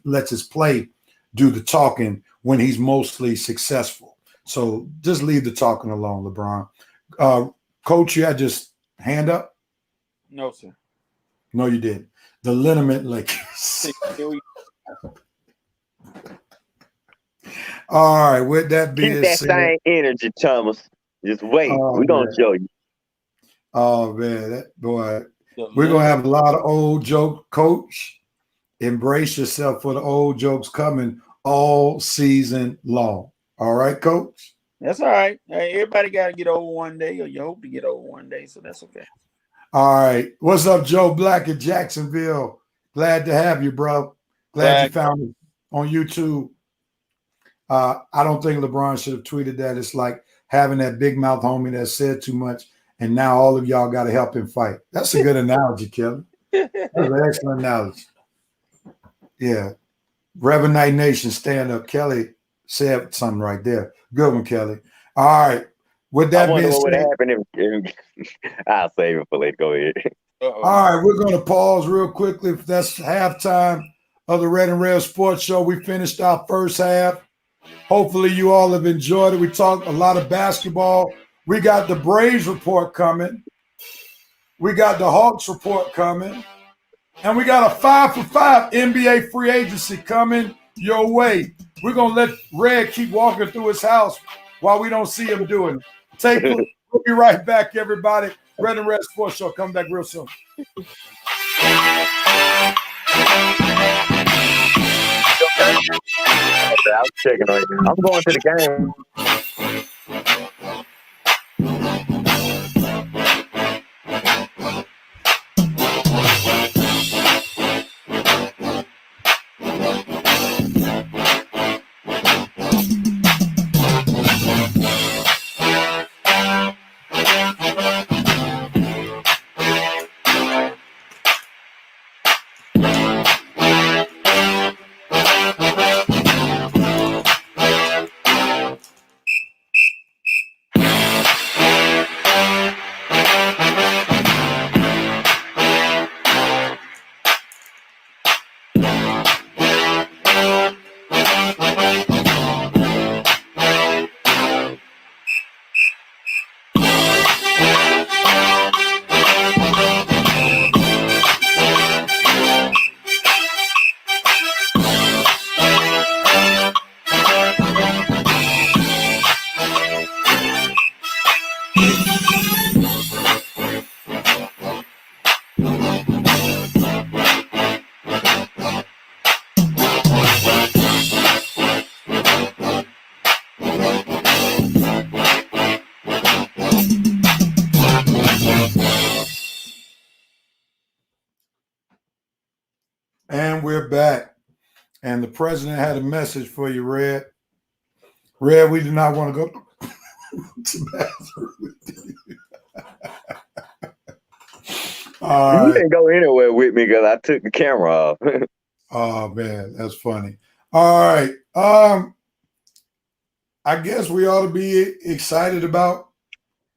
lets his play do the talking when he's mostly successful. So just leave the talking alone, LeBron. Coach, you had just hand up? No, sir. No, you didn't. The Liniment Lakers. All right, with that being said. Keep that same energy, Thomas. Just wait. We're going to show you. Oh, man. We're going to have a lot of old jokes. Coach, embrace yourself for the old jokes coming all season long. All right, Coach? That's all right. Hey, everybody got to get old one day, or you hope to get old one day, so that's okay. All right. What's up, Joe Black in Jacksonville? Glad to have you, bro. Glad you found it on YouTube. I don't think LeBron should have tweeted that. It's like having that big mouth homie that said too much, and now all of y'all got to help him fight. That's a good analogy, Kelly. That's an excellent analogy. Yeah. Reverend Night Nation, stand up. Kelly said something right there. Good one, Kelly. All right. With I that wonder being what would said, happen if I'll save it for later. Go ahead. Uh-oh. all right, we're going to pause real quickly. That's halftime of the Red and Red Sports Show. We finished our first half. Hopefully, you all have enjoyed it. We talked a lot of basketball. We got the Braves report coming. We got the Hawks report coming. And we got a 5 for 5 NBA free agency coming your way. We're going to let Red keep walking through his house while we don't see him doing it. We'll be right back, everybody. Red and Red Sports Show. Come back real soon. Okay, I was checking on you. I'm going to the game. And we're back. And the president had a message for you, Red. Red, we do not want to go to the bathroom with you. All You right. didn't go anywhere with me because I took the camera off. Oh, man, that's funny. All right. I guess we ought to be excited about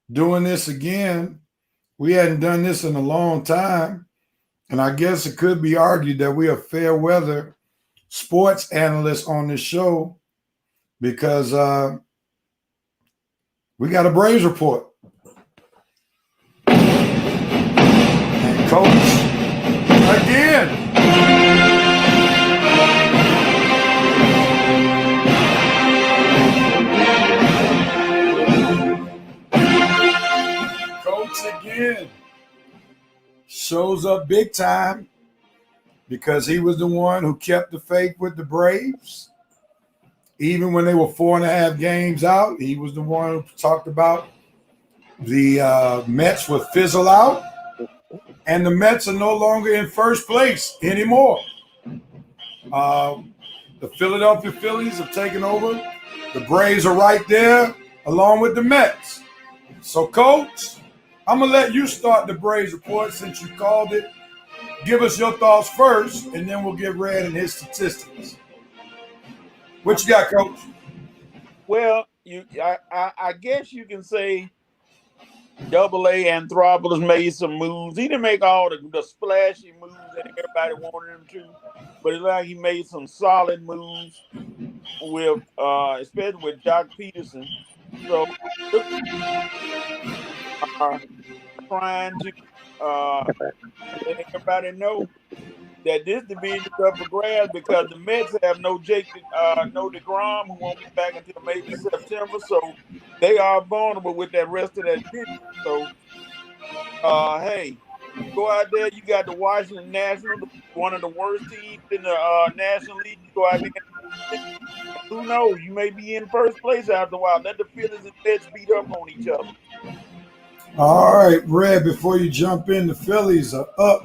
doing this again. We hadn't done this in a long time. And I guess it could be argued that we are fair weather sports analysts on this show because we got a Braves report. And Coach, again. Again shows up big time because he was the one who kept the faith with the Braves. Even when they were 4.5 games out, he was the one who talked about the Mets would fizzle out, and the Mets are no longer in first place anymore. The Philadelphia Phillies have taken over. The Braves are right there along with the Mets. So, Coach, I'm going to let you start the Braves report since you called it. Give us your thoughts first, and then we'll get Red and his statistics. What you got, Coach? Well, I guess you can say Double-A Anthopoulos made some moves. He didn't make all the splashy moves that everybody wanted him to, but it's like he made some solid moves with, especially with Joc Pederson. So, trying to let everybody know that this division is up for grabs because the Mets have no DeGrom, who won't be back until maybe September, so they are vulnerable with that rest of that division. So, hey, go out there. You got the Washington Nationals, one of the worst teams in the National League. You go out there. Who knows? You may be in first place after a while. Let the Phillies and Mets beat up on each other. All right, Red, before you jump in, the Phillies are up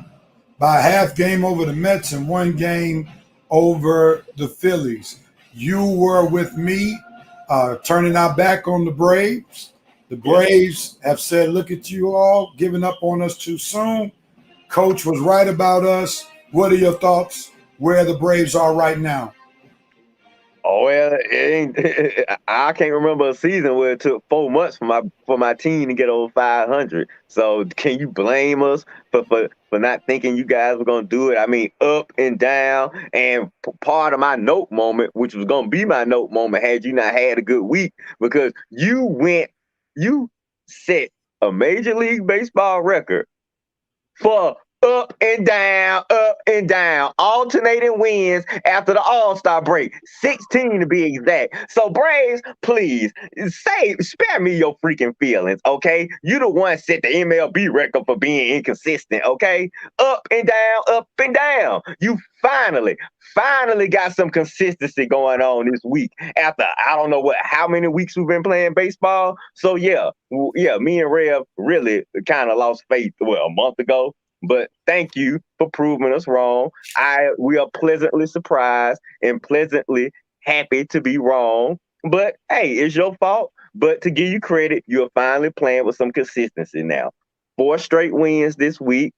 by a half game over the Mets and 1 game over the Phillies. You were with me turning our back on the Braves. The Braves have said, look at you all, giving up on us too soon. Coach was right about us. What are your thoughts where the Braves are right now? Oh well, it ain't, I can't remember a season where it took 4 months for my team to get over 500. So can you blame us for not thinking you guys were gonna do it? I mean, up and down, and part of my note moment, which was gonna be my note moment, had you not had a good week, because you set a Major League Baseball record for up and down, alternating wins after the All-Star break. 16 to be exact. So Braves, please spare me your freaking feelings, okay? You the one set the MLB record for being inconsistent, okay? Up and down, up and down. You finally got some consistency going on this week after I don't know how many weeks we've been playing baseball. So yeah, me and Rev really kind of lost faith a month ago. But thank you for proving us wrong. We are pleasantly surprised and pleasantly happy to be wrong. But hey, it's your fault. But to give you credit, you're finally playing with some consistency now. 4 straight wins this week.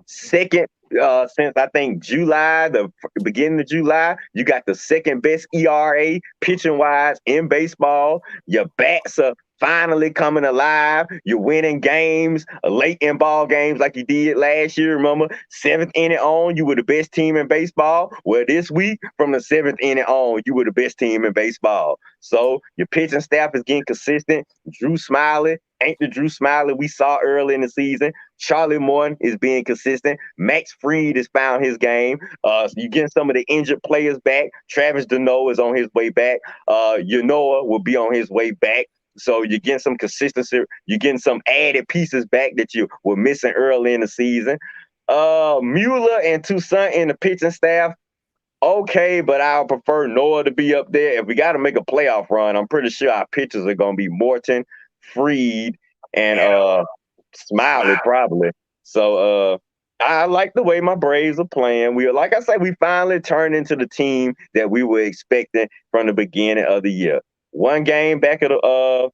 Second, since I think July, the beginning of July, you got the second best ERA pitching wise in baseball. Your bats are finally coming alive. You're winning games, late in ball games like you did last year. Remember, 7th inning on, you were the best team in baseball. Well, this week, from the 7th inning on, you were the best team in baseball. So your pitching staff is getting consistent. Drew Smyly ain't the Drew Smyly we saw early in the season. Charlie Morton is being consistent. Max Fried has found his game. You getting some of the injured players back. Travis Deneau is on his way back. Yanoa will be on his way back. So you're getting some consistency. You're getting some added pieces back that you were missing early in the season. Mueller and Toussaint in the pitching staff, okay, but I'll prefer Noah to be up there. If we got to make a playoff run, I'm pretty sure our pitchers are going to be Morton, Fried, and Smyly probably. So I like the way my Braves are playing. Like I said, we finally turned into the team that we were expecting from the beginning of the year. 1 game back of the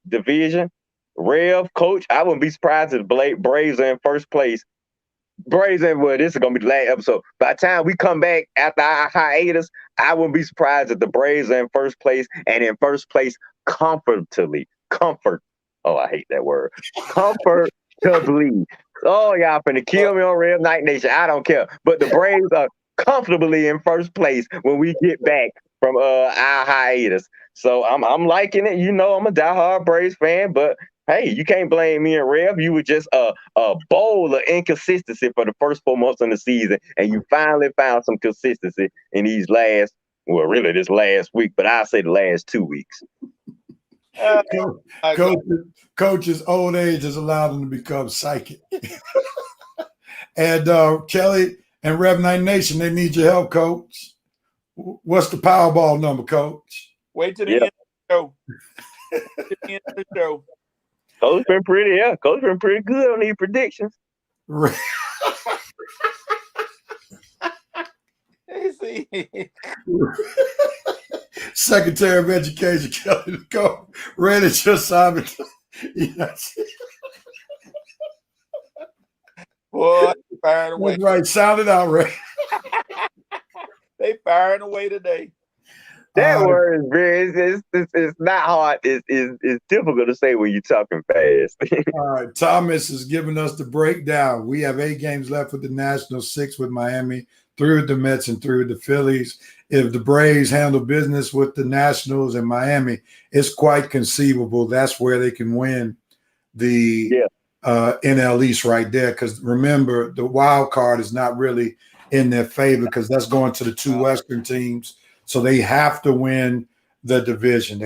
division. Rev, coach, I wouldn't be surprised if Braves are in first place. Braves, well, this is going to be the last episode. By the time we come back after our hiatus, I wouldn't be surprised if the Braves are in first place, and in first place comfortably. Oh, I hate that word. Comfortably. Oh, y'all finna kill me on Rev Night Nation. I don't care. But the Braves are comfortably in first place when we get back from our hiatus. So I'm liking it. You know, I'm a diehard Braves fan, but hey, you can't blame me and Rev. You were just a bowl of inconsistency for the first 4 months of the season, and you finally found some consistency in this last week, but I'll say the last 2 weeks. Coach's old age has allowed him to become psychic. And Kelly and Rev Night Nation, they need your help, Coach. What's the Powerball number, Coach? Wait till the end of the show. The end of the show. Coach been pretty good on these predictions. Secretary of Education Kelly go ready to assignment. Yes. Boy, firing away. That's right. Sound it out, Ray. They firing away today. That word is it's not hard. It's difficult to say when you're talking fast. All right. Thomas is giving us the breakdown. We have 8 games left with the Nationals, 6 with Miami, 3 with the Mets, and 3 with the Phillies. If the Braves handle business with the Nationals and Miami, it's quite conceivable that's where they can win the NL East right there. Because remember, the wild card is not really in their favor because that's going to the 2 Western teams. So they have to win the division.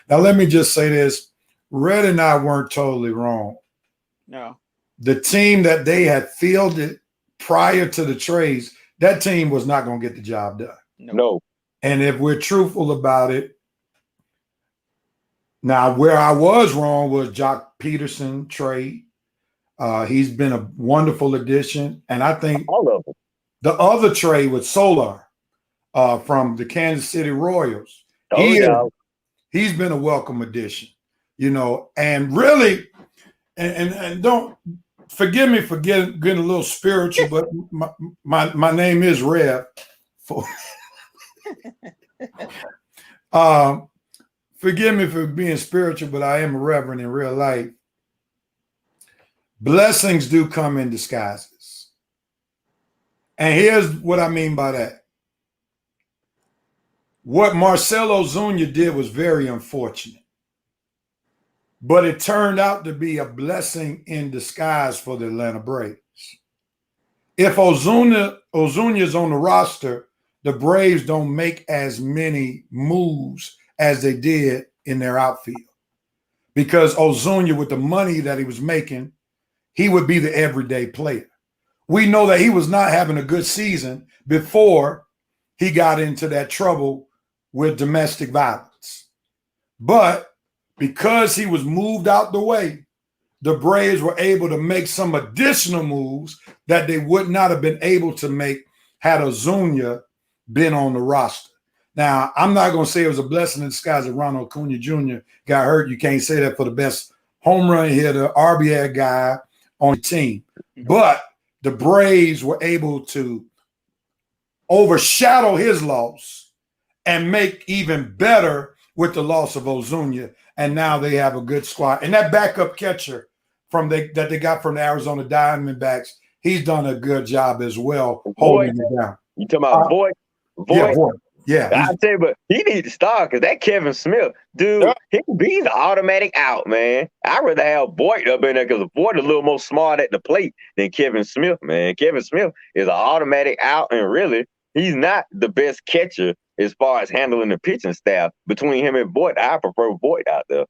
Now, let me just say this. Red and I weren't totally wrong. No. The team that they had fielded prior to the trades, that team was not going to get the job done. No. And if we're truthful about it, now where I was wrong was Jock Peterson trade. He's been a wonderful addition. And I think all of them. The other trade with Solar from the Kansas City Royals. He's been a welcome addition, you know, and really, and don't forgive me for getting a little spiritual, but my name is Rev. Forgive me for being spiritual, but I am a reverend in real life. Blessings do come in disguises. And here's what I mean by that. What Marcell Ozuna did was very unfortunate, but it turned out to be a blessing in disguise for the Atlanta Braves. If Ozuna is on the roster, the Braves don't make as many moves as they did in their outfield, because Ozuna, with the money that he was making, he would be the everyday player. We know that he was not having a good season before he got into that trouble with domestic violence. But because he was moved out the way, the Braves were able to make some additional moves that they would not have been able to make had Ozuna been on the roster. Now, I'm not going to say it was a blessing in disguise that Ronald Acuna Jr. got hurt. You can't say that for the best home run hitter, RBI guy on the team. But the Braves were able to overshadow his loss and make even better with the loss of Ozuna. And now they have a good squad. And that backup catcher that they got from the Arizona Diamondbacks, he's done a good job as well holding it down. You talking about Voit? Yeah, Voit. Yeah, I tell you, but he needs to start because that Kevin Smith, dude, he's an automatic out, man. I'd rather have Voit up in there because Voit a little more smart at the plate than Kevin Smith, man. Kevin Smith is an automatic out, and really, he's not the best catcher as far as handling the pitching staff. Between him and Voit, I prefer Voit out there.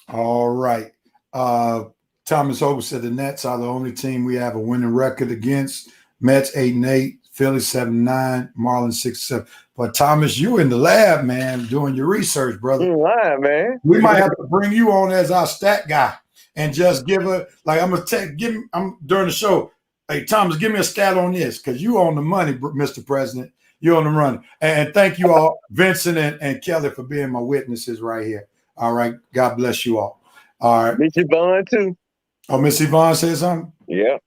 All right. Thomas Hope said the Nets are the only team we have a winning record against. Mets 8-8, Phillies 7-9, Marlins 6-7. But Thomas, you in the lab, man, doing your research, brother. You're lying, man. We might have to bring you on as our stat guy and just give I'm during the show. Hey, Thomas, give me a stat on this because you on the money, Mr. President. You're on the run. And thank you all, Vincent and Kelly, for being my witnesses right here. All right. God bless you all. All right. Miss Yvonne, too. Oh, Miss Yvonne said something? Yeah.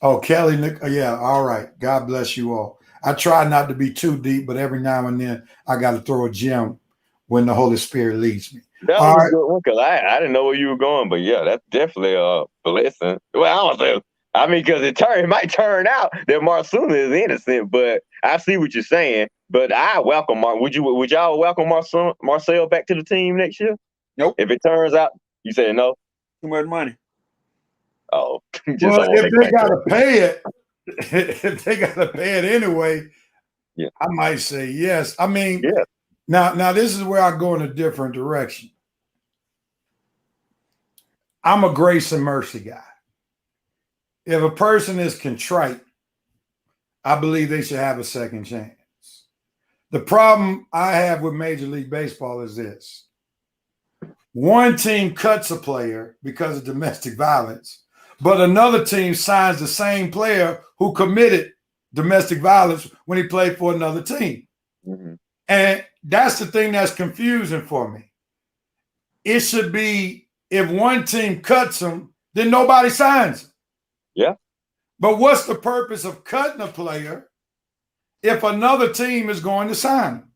Oh, Kelly, yeah, all right. God bless you all. I try not to be too deep, but every now and then I got to throw a gem when the Holy Spirit leads me. That was a good one because I didn't know where you were going, but yeah, that's definitely a blessing. Well, I don't know. I mean, because it might turn out that Marcell is innocent, but I see what you're saying. But I welcome Mark. Would y'all welcome Marcell back to the team next year? Nope. If it turns out, you say no? Too much money. Oh, well, if they gotta pay it, if they gotta pay it anyway, yeah, I might say yes. I mean, yeah. Now this is where I go in a different direction. I'm a grace and mercy guy. If a person is contrite, I believe they should have a second chance. The problem I have with Major League Baseball is this. One team cuts a player because of domestic violence, but another team signs the same player who committed domestic violence when he played for another team. Mm-hmm. And that's the thing that's confusing for me. It should be if one team cuts him, then nobody signs him. Yeah. But what's the purpose of cutting a player if another team is going to sign him?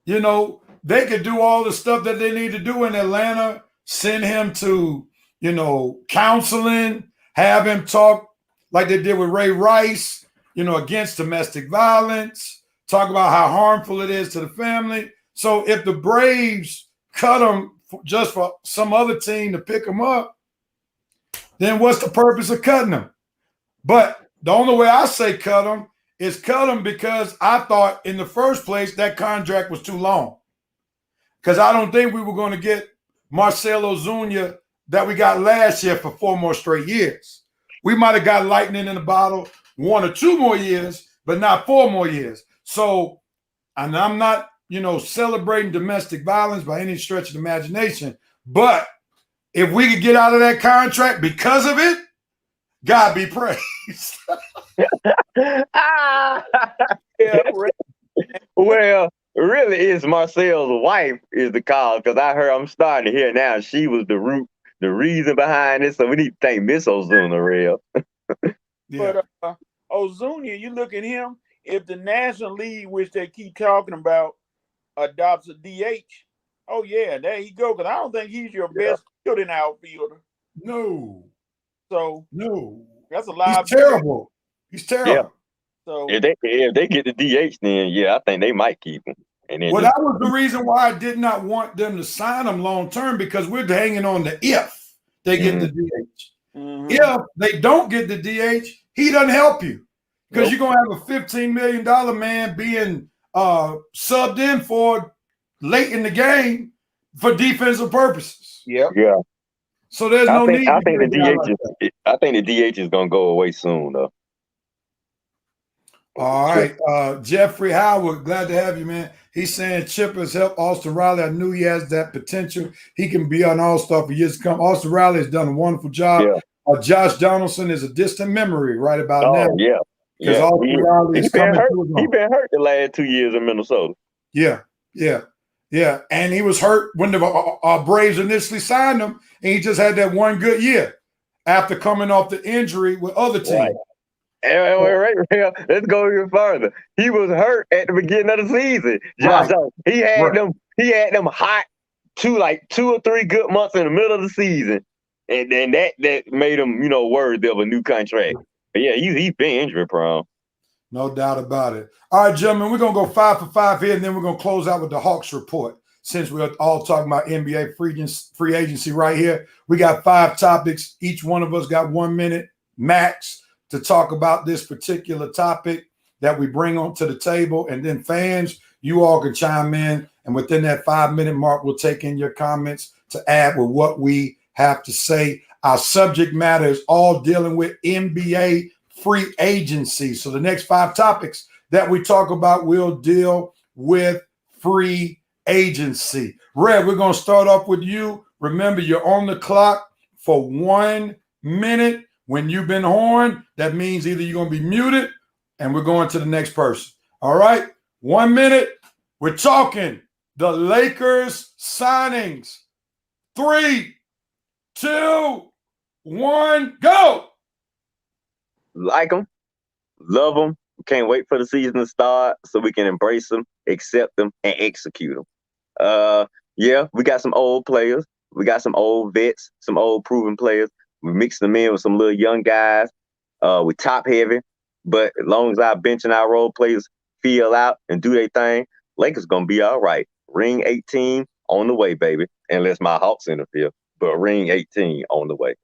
You know, they could do all the stuff that they need to do in Atlanta, send him to, counseling, have him talk like they did with Ray Rice, against domestic violence, talk about how harmful it is to the family. So if the Braves cut him just for some other team to pick him up, then what's the purpose of cutting him? But the only way I say cut him is cut him because I thought in the first place that contract was too long. Because I don't think we were going to get Marcell Ozuna that we got last year for 4 more straight years. We might have got lightning in the bottle 1 or 2 more years, but not 4 more years. So, and I'm not, celebrating domestic violence by any stretch of the imagination, but if we could get out of that contract because of it, God be praised. Well, really, it's Marcell's wife is the cause because I'm starting to hear now she was the reason behind it. So we need to thank Miss Ozuna real. Yeah. But Ozuna, you look at him, if the National League, which they keep talking about, adopts a DH, oh yeah, there you go. Because I don't think he's your best fielding outfielder. No. So No. that's a lot. He's terrible. He's terrible. Yeah. So If they get the DH, then yeah, I think they might keep him. And then Well, that was the reason why I did not want them to sign him long term, because we're hanging on the if they get the DH. If they don't get the DH, he doesn't help you, because you're going to have a $15 million man being subbed in for late in the game for defensive purposes. yeah. So there's no need. I think the DH is going to go away soon, though. All right. Jeffrey Howard, glad to have you, man. He's saying Chip has helped Austin Riley. I knew he has that potential. He can be an all-star for years to come. Austin Riley has done a wonderful job. Yeah. Josh Donaldson is a distant memory right about now. Yeah. Because Austin Riley is coming through. He's been hurt the last 2 years in Minnesota. Yeah. And he was hurt when the Braves initially signed him, and he just had that one good year after coming off the injury with other teams. Right. Right. Let's go even further. He was hurt at the beginning of the season. Josh, he had them hot 2 or 3 good months in the middle of the season, and then that made him, worthy of a new contract. But yeah, he's been injury prone. No doubt about it. All right, gentlemen, we're gonna go 5 for 5 here, and then we're gonna close out with the Hawks report. Since we're all talking about NBA free agency right here, we got 5 topics. Each one of us got 1 minute max to talk about this particular topic that we bring onto the table. And then fans, you all can chime in. And within that 5-minute mark, we'll take in your comments to add with what we have to say. Our subject matter is all dealing with NBA free agency. So the next 5 topics that we talk about will deal with free agency. Red, we're going to start off with you. Remember, you're on the clock for 1 minute. When you've been horned, that means either you're going to be muted and we're going to the next person. All right? 1 minute. We're talking the Lakers signings. 3, 2, 1, go. Like them, love them. Can't wait for the season to start so we can embrace them, accept them, and execute them. Yeah, we got some old players. We got some old vets, some old proven players. We mix them in with some little young guys. We top heavy, but as long as our bench and our role players feel out and do their thing, Lakers gonna be all right. Ring 18 on the way, baby. Unless my Hawks interfere, but ring 18 on the way.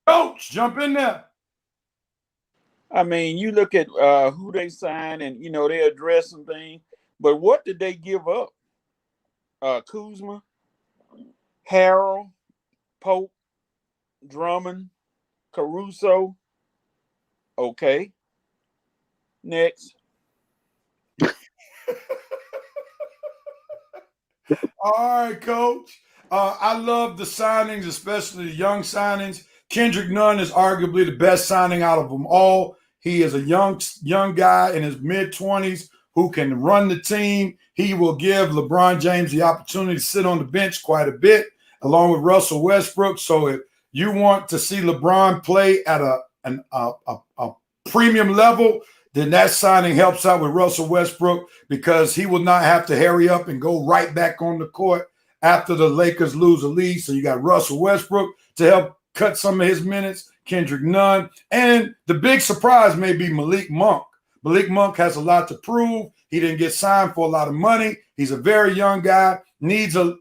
Coach, jump in there. I mean, you look at who they signed, and they address some things. But what did they give up? Kuzma, Harrell, Pope, Drummond, Caruso. Okay. Next. All right, Coach. I love the signings, especially the young signings. Kendrick Nunn is arguably the best signing out of them all. He is a young guy in his mid-20s who can run the team. He will give LeBron James the opportunity to sit on the bench quite a bit, along with Russell Westbrook. So if you want to see LeBron play at a premium level, then that signing helps out with Russell Westbrook, because he will not have to hurry up and go right back on the court after the Lakers lose a lead. So you got Russell Westbrook to help cut some of his minutes, Kendrick Nunn, and the big surprise may be Malik Monk. Malik Monk has a lot to prove. He didn't get signed for a lot of money. He's a very young guy, needs a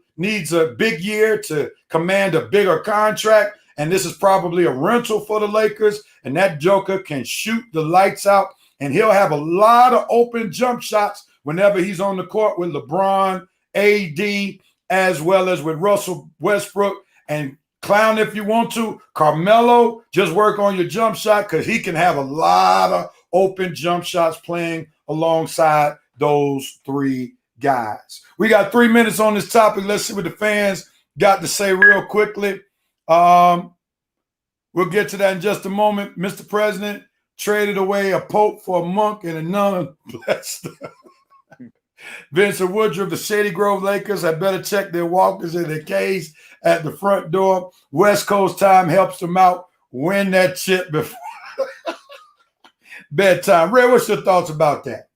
big year to command a bigger contract, and this is probably a rental for the Lakers, and that joker can shoot the lights out, and he'll have a lot of open jump shots whenever he's on the court with LeBron, AD, as well as with Russell Westbrook. And clown if you want to, Carmelo, just work on your jump shot, because he can have a lot of open jump shots playing alongside those 3 guys. We got 3 minutes on this topic. Let's see what the fans got to say real quickly. We'll get to that in just a moment. Mr. President traded away a Pope for a Monk and a nun. Vincent Woodruff, the Shady Grove Lakers had better check their walkers and their K's at the front door. West Coast time helps them out win that chip before. bedtime. Red, what's your thoughts about that?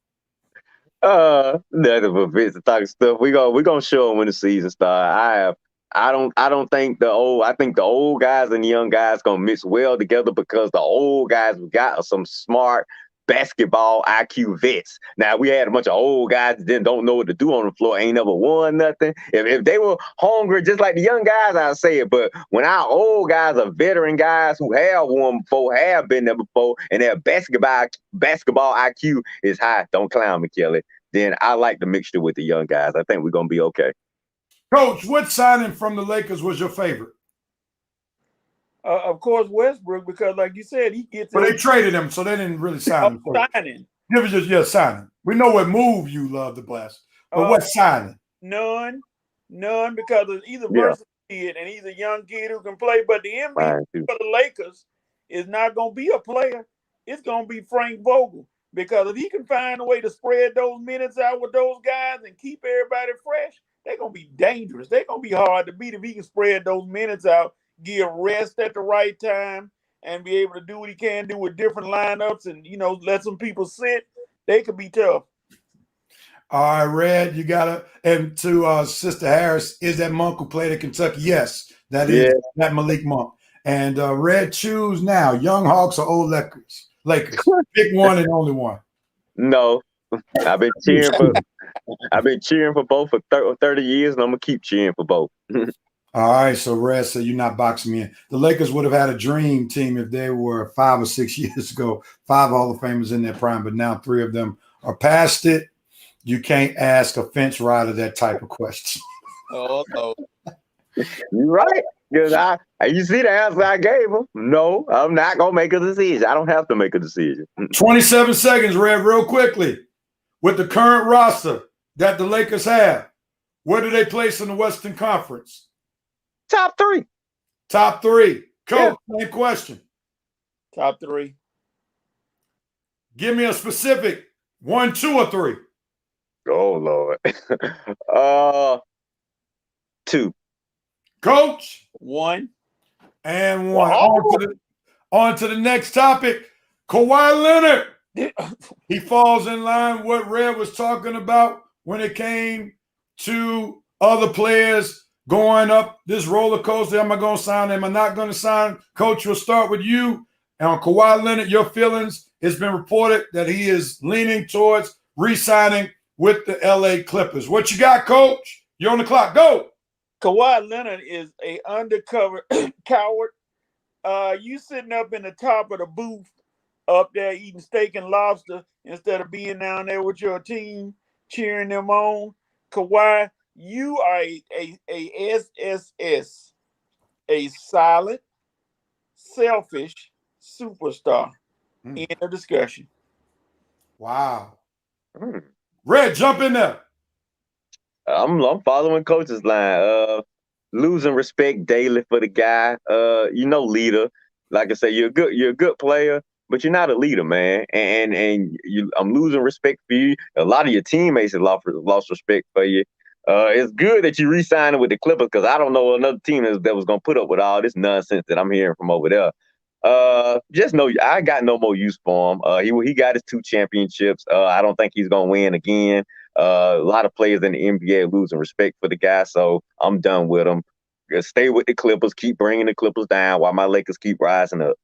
Nothing but Vince talking stuff. We gonna show him when the season starts. I don't think I think the old guys and the young guys gonna mix well together because the old guys we got are some smart basketball IQ vets. Now we had a bunch of old guys that don't know what to do on the floor, ain't never won nothing. If they were hungry just like the young guys, I'd say it. But when our old guys are veteran guys who have won before, have been there before, and their basketball IQ is high, don't clown me, Kelly. Then I like the mixture with the young guys. I think we're gonna be okay. Coach, what signing from the Lakers was your favorite? Of course, Westbrook, because like you said, he gets. But they traded him, so they didn't really sign him. Signing. It was just signing. We know what move you love to blast, but what signing? None, because of either versatile kid and he's a young kid who can play. But the MVP for the Lakers is not going to be a player. It's going to be Frank Vogel, because if he can find a way to spread those minutes out with those guys and keep everybody fresh, they're going to be dangerous. They're going to be hard to beat if he can spread those minutes out, give rest at the right time, and be able to do what he can do with different lineups and, let some people sit. They could be tough. All right, Red, you got to – and to Sister Harris, is that Monk who played at Kentucky? Yes, that is that Malik Monk. And Red, choose now, Young Hawks or Old Lakers? Pick one and only one. No, I've been cheering for both for 30 years, and I'm gonna keep cheering for both. All right, so Red said you're not boxing me in. The Lakers would have had a dream team if they were 5 or 6 years ago. 5 Hall of Famers in their prime, but now 3 of them are past it. You can't ask a fence rider that type of question. Oh, you're right. Because you see the answer I gave him. No, I'm not gonna make a decision. I don't have to make a decision. 27 seconds, Red, real quickly. With the current roster that the Lakers have, where do they place in the Western Conference? Top 3. Top 3. Coach, same question. Top 3. Give me a specific 1, 2, or 3. Oh Lord. 2. Coach. 1. And 1. On to the next topic. Kawhi Leonard. He falls in line with what Red was talking about when it came to other players going up this roller coaster. Am I going to sign? Am I not going to sign? Coach, we'll start with you. And on Kawhi Leonard, your feelings. It's been reported that he is leaning towards re-signing with the LA Clippers. What you got, Coach? You're on the clock. Go. Kawhi Leonard is a undercover coward. You sitting up in the top of the booth up there eating steak and lobster instead of being down there with your team cheering them on. Kawhi, you are a SSS, a silent, selfish superstar. End of discussion. Wow. Red, jump in there. I'm following Coach's line. Losing respect daily for the guy. Leader. Like I say, you're a good player, but you're not a leader, man. And I'm losing respect for you. A lot of your teammates have lost respect for you. It's good that you re-signed with the Clippers, because I don't know another team that was gonna put up with all this nonsense that I'm hearing from over there. Just know I got no more use for him. He got his 2 championships. I don't think he's gonna win again. A lot of players in the NBA are losing respect for the guy, so I'm done with him. Just stay with the Clippers, keep bringing the Clippers down while my Lakers keep rising up.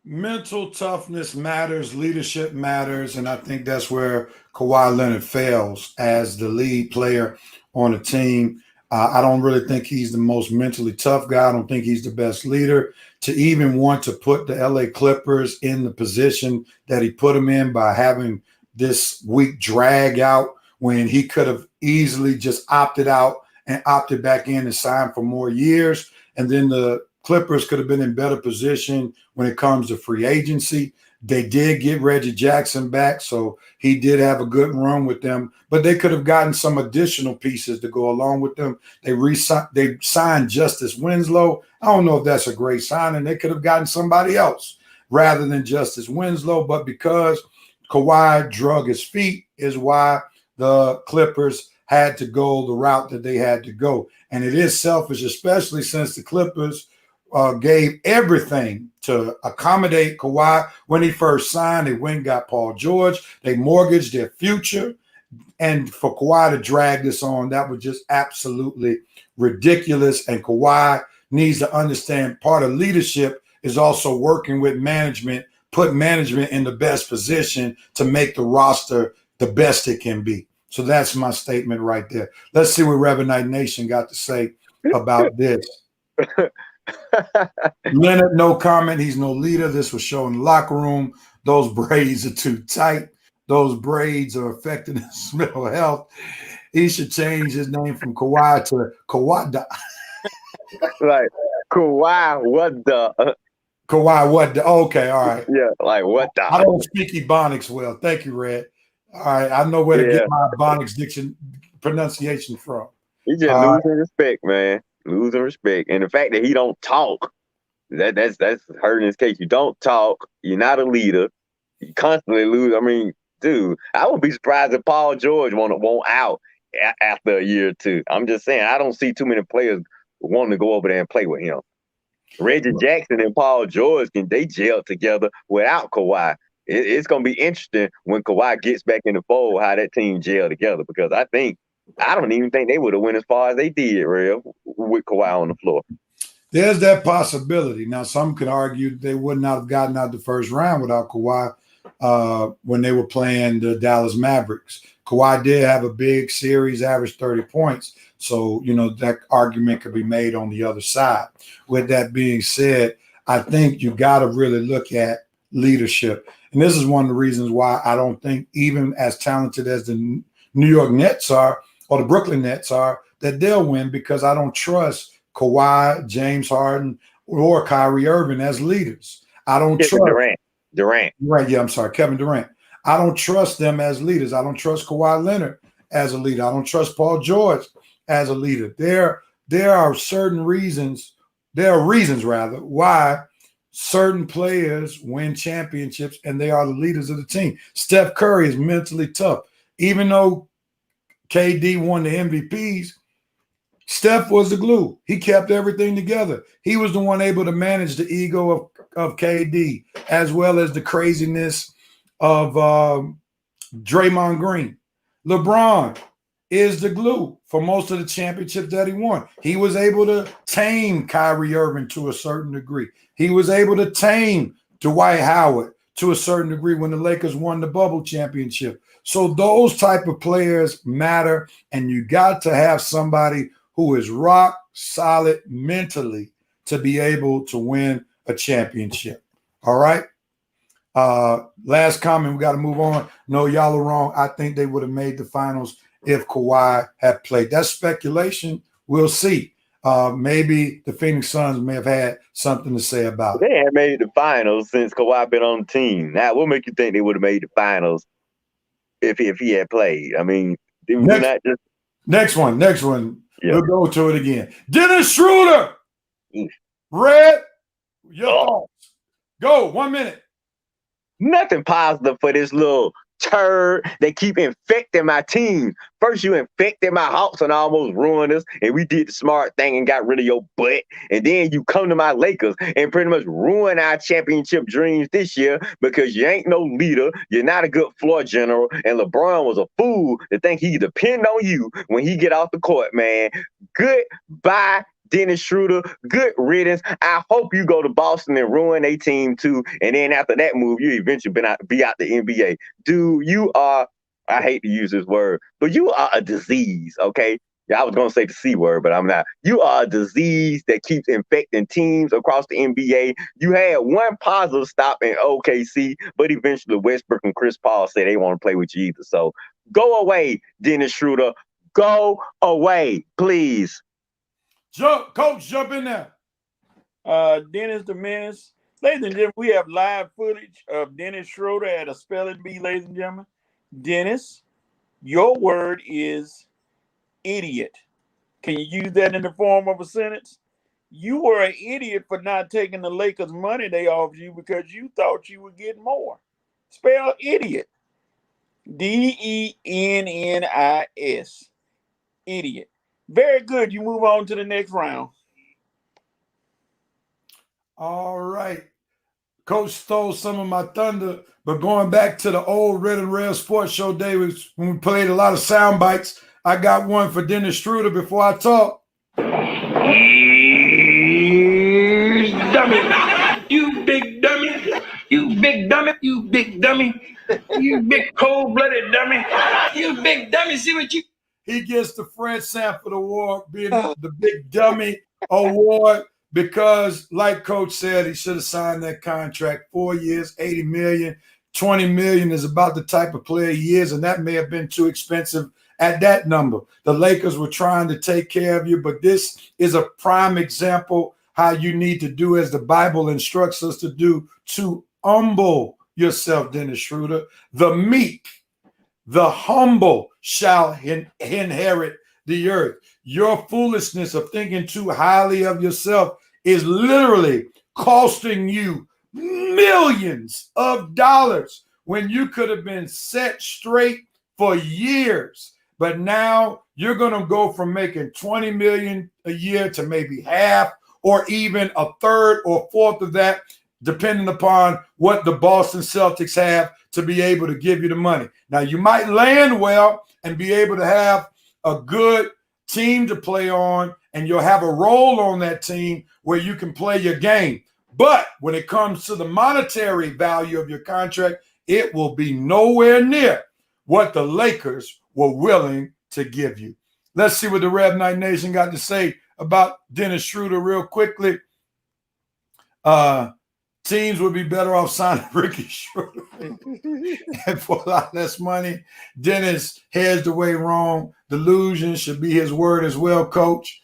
Mental toughness matters, leadership matters, and I think that's where Kawhi Leonard fails as the lead player on the team. I don't really think he's the most mentally tough guy. I don't think he's the best leader. To even want to put the LA Clippers in the position that he put them in by having this week drag out when he could have easily just opted out and opted back in and signed for more years. And then the Clippers could have been in better position when it comes to free agency. They did get Reggie Jackson back, so he did have a good run with them. But they could have gotten some additional pieces to go along with them. They signed Justice Winslow. I don't know if that's a great signing. They could have gotten somebody else rather than Justice Winslow. But because Kawhi drug his feet is why the Clippers had to go the route that they had to go. And it is selfish, especially since the Clippers gave everything to accommodate Kawhi when he first signed. They went and got Paul George. They mortgaged their future. And for Kawhi to drag this on, that was just absolutely ridiculous. And Kawhi needs to understand part of leadership is also working with management, put management in the best position to make the roster the best it can be. So that's my statement right there. Let's see what Reverend Knight Nation got to say about this. Leonard, no comment. He's no leader. This was shown in the locker room. Those braids are too tight. Those braids are affecting his mental health. He should change his name from Kawhi to Kawada. Like, Kawhi, what the? Kawhi, what the? Okay, all right. Yeah, like, what the? I don't speak Ebonics well. Thank you, Red. All right, I know where to get my Ebonics diction pronunciation from. He just losing respect, man. Losing respect. And the fact that he don't talk, that's hurting his case. You don't talk. You're not a leader. You constantly lose. I mean, dude, I would be surprised if Paul George won't out after a year or two. I'm just saying, I don't see too many players wanting to go over there and play with him. Reggie Jackson and Paul George, they gel together without Kawhi. It's going to be interesting when Kawhi gets back in the fold, how that team gel together, because I don't even think they would have went as far as they did, real, with Kawhi on the floor. There's that possibility. Now, some could argue they would not have gotten out the first round without Kawhi when they were playing the Dallas Mavericks. Kawhi did have a big series, averaged 30 points. So, that argument could be made on the other side. With that being said, I think you got to really look at leadership. And this is one of the reasons why I don't think, even as talented as the New York Nets are or the Brooklyn Nets are, that they'll win, because I don't trust Kawhi, James Harden, or Kyrie Irving as leaders. I don't trust Durant. Right, yeah, I'm sorry, Kevin Durant. I don't trust them as leaders. I don't trust Kawhi Leonard as a leader. I don't trust Paul George as a leader. There are certain reasons. There are reasons, rather, why certain players win championships and they are the leaders of the team. Steph Curry is mentally tough. Even though KD won the MVPs, Steph was the glue. He kept everything together. He was the one able to manage the ego of KD, as well as the craziness of Draymond Green. LeBron is the glue for most of the championships that he won. He was able to tame Kyrie Irving to a certain degree. He was able to tame Dwight Howard to a certain degree when the Lakers won the bubble championship. So those type of players matter, and you got to have somebody who is rock solid mentally to be able to win a championship. All right? Last comment, we got to move on. No, y'all are wrong. I think they would have made the finals if Kawhi had played. That's speculation. We'll see. Maybe the Phoenix Suns may have had something to say about it. They had made the finals since Kawhi been on the team. Now, what make you think they would have made the finals if he had played? I mean, next one. Yeah. We'll go to it again. Dennis Schroeder. Red, your thoughts. Go, 1 minute. Nothing positive for this little turd. They keep infecting my team. First, you infected my Hawks and almost ruined us, and we did the smart thing and got rid of your butt. And then you come to my Lakers and pretty much ruin our championship dreams this year because you ain't no leader. You're not a good floor general, and LeBron was a fool to think he depend on you when he get off the court, man. Goodbye, Dennis Schroeder. Good riddance. I hope you go to Boston and ruin a team too. And then after that move, you eventually be out the NBA. Dude, you are, I hate to use this word, but you are a disease, okay? Yeah, I was going to say the C word, but I'm not. You are a disease that keeps infecting teams across the NBA. You had one positive stop in OKC, but eventually Westbrook and Chris Paul said they want to play with you either. So go away, Dennis Schroeder. Go away, please. Coach, jump in there. Dennis the Menace. Ladies and gentlemen, we have live footage of Dennis Schroeder at a spelling bee, ladies and gentlemen. Dennis, your word is idiot. Can you use that in the form of a sentence? You were an idiot for not taking the Lakers' money they offered you because you thought you would get more. Spell idiot. Dennis. Idiot. Very good. You move on to the next round. All right. Coach stole some of my thunder, but going back to the old Red and Red Sports Show day was when we played a lot of sound bites. I got one for Dennis Schroeder before I talk. Dummy. You big dummy. You big dummy. You big dummy. You big cold-blooded dummy. You big dummy. See what you... He gets the Fred Sanford Award, being the Big Dummy Award, because, like Coach said, he should have signed that contract 4 years, $80 million. $20 million is about the type of player he is, and that may have been too expensive at that number. The Lakers were trying to take care of you, but this is a prime example how you need to do as the Bible instructs us to do, to humble yourself, Dennis Schroeder. The meek, the humble shall inherit the earth. Your foolishness of thinking too highly of yourself is literally costing you millions of dollars when you could have been set straight for years. But now you're going to go from making $20 million a year to maybe half or even a third or fourth of that, depending upon what the Boston Celtics have to be able to give you the money. Now, you might land well and be able to have a good team to play on, and you'll have a role on that team where you can play your game. But when it comes to the monetary value of your contract, it will be nowhere near what the Lakers were willing to give you. Let's see what the Rev Night Nation got to say about Dennis Schroeder real quickly. Teams would be better off signing Ricky Schroeder and for a lot less money. Dennis heads the way wrong. Delusion should be his word as well, Coach.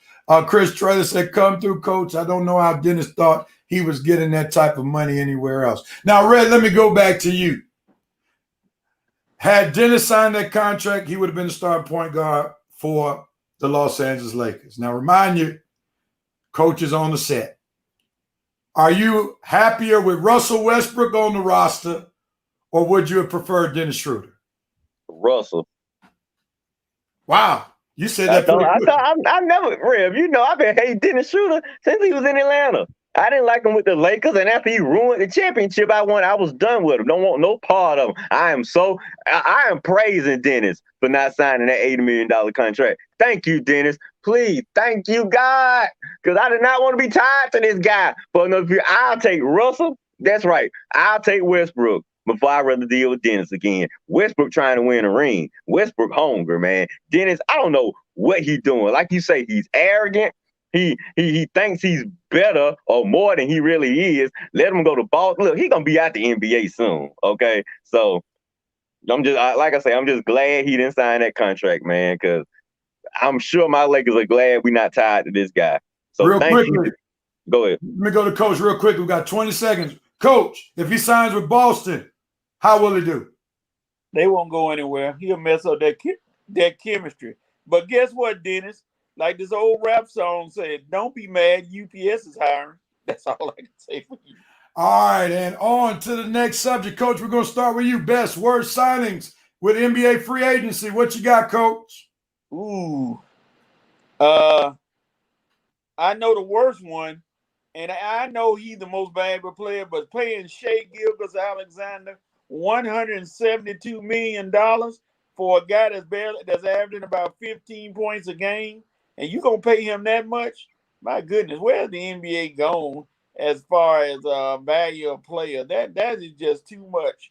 Chris Traylor said, come through, Coach. I don't know how Dennis thought he was getting that type of money anywhere else. Now, Red, let me go back to you. Had Dennis signed that contract, he would have been the starting point guard for the Los Angeles Lakers. Now, remind you, Coach is on the set. Are you happier with Russell Westbrook on the roster, or would you have preferred Dennis Schroeder? Russell. Wow. You said that. I never, Rev, you know, I've been hating Dennis Schroeder since he was in Atlanta. I didn't like him with the Lakers, and after he ruined the championship I won, I was done with him. Don't want no part of him. I am praising Dennis for not signing that $80 million contract. Thank you, Dennis. Please, thank you, God, because I did not want to be tied to this guy for another year. I'll take Russell. That's right. I'll take Westbrook before I'd rather deal with Dennis again. Westbrook trying to win a ring. Westbrook hungry, man. Dennis, I don't know what he's doing. Like you say, he's arrogant. He thinks he's better or more than he really is. Let him go to Boston. Look, he's gonna be out the NBA soon. Okay, so I'm just glad he didn't sign that contract, man, because I'm sure my Lakers are glad we're not tied to this guy. So real quickly, go ahead. Let me go to Coach real quick. We got 20 seconds. Coach, if he signs with Boston, how will he do? They won't go anywhere. He'll mess up that chemistry. But guess what, Dennis? Like this old rap song said, don't be mad, UPS is hiring. That's all I can say for you. All right, and on to the next subject. Coach, we're going to start with you. Best worst signings with NBA free agency. What you got, Coach? Ooh. I know the worst one, and I know he's the most valuable player, but paying Shai Gilgeous-Alexander $172 million for a guy that's averaging about 15 points a game, and you gonna pay him that much? My goodness, where's the NBA gone as far as value of player? That is just too much.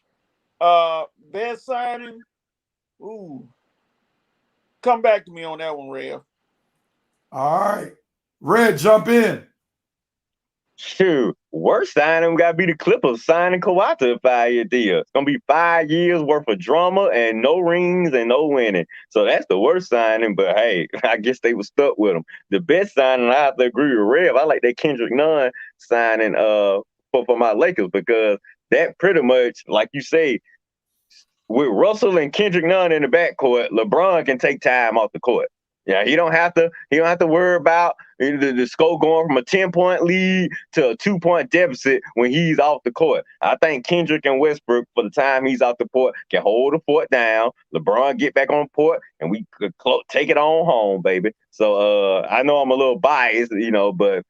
Best signing, ooh. Come back to me on that one, Rev. All right. Red, jump in. Shoot, worst signing got to be the Clippers signing Kawhi to a 5-year deal. It's going to be 5 years worth of drama and no rings and no winning. So that's the worst signing, but hey, I guess they were stuck with him. The best signing, I have to agree with Rev. I like that Kendrick Nunn signing for my Lakers, because that pretty much, like you say, with Russell and Kendrick Nunn in the backcourt, LeBron can take time off the court. Yeah, he don't have to worry about the score going from a 10-point lead to a 2-point deficit when he's off the court. I think Kendrick and Westbrook, for the time he's off the court, can hold the fort down. LeBron get back on the court, and we could take it on home, baby. So I know I'm a little biased, but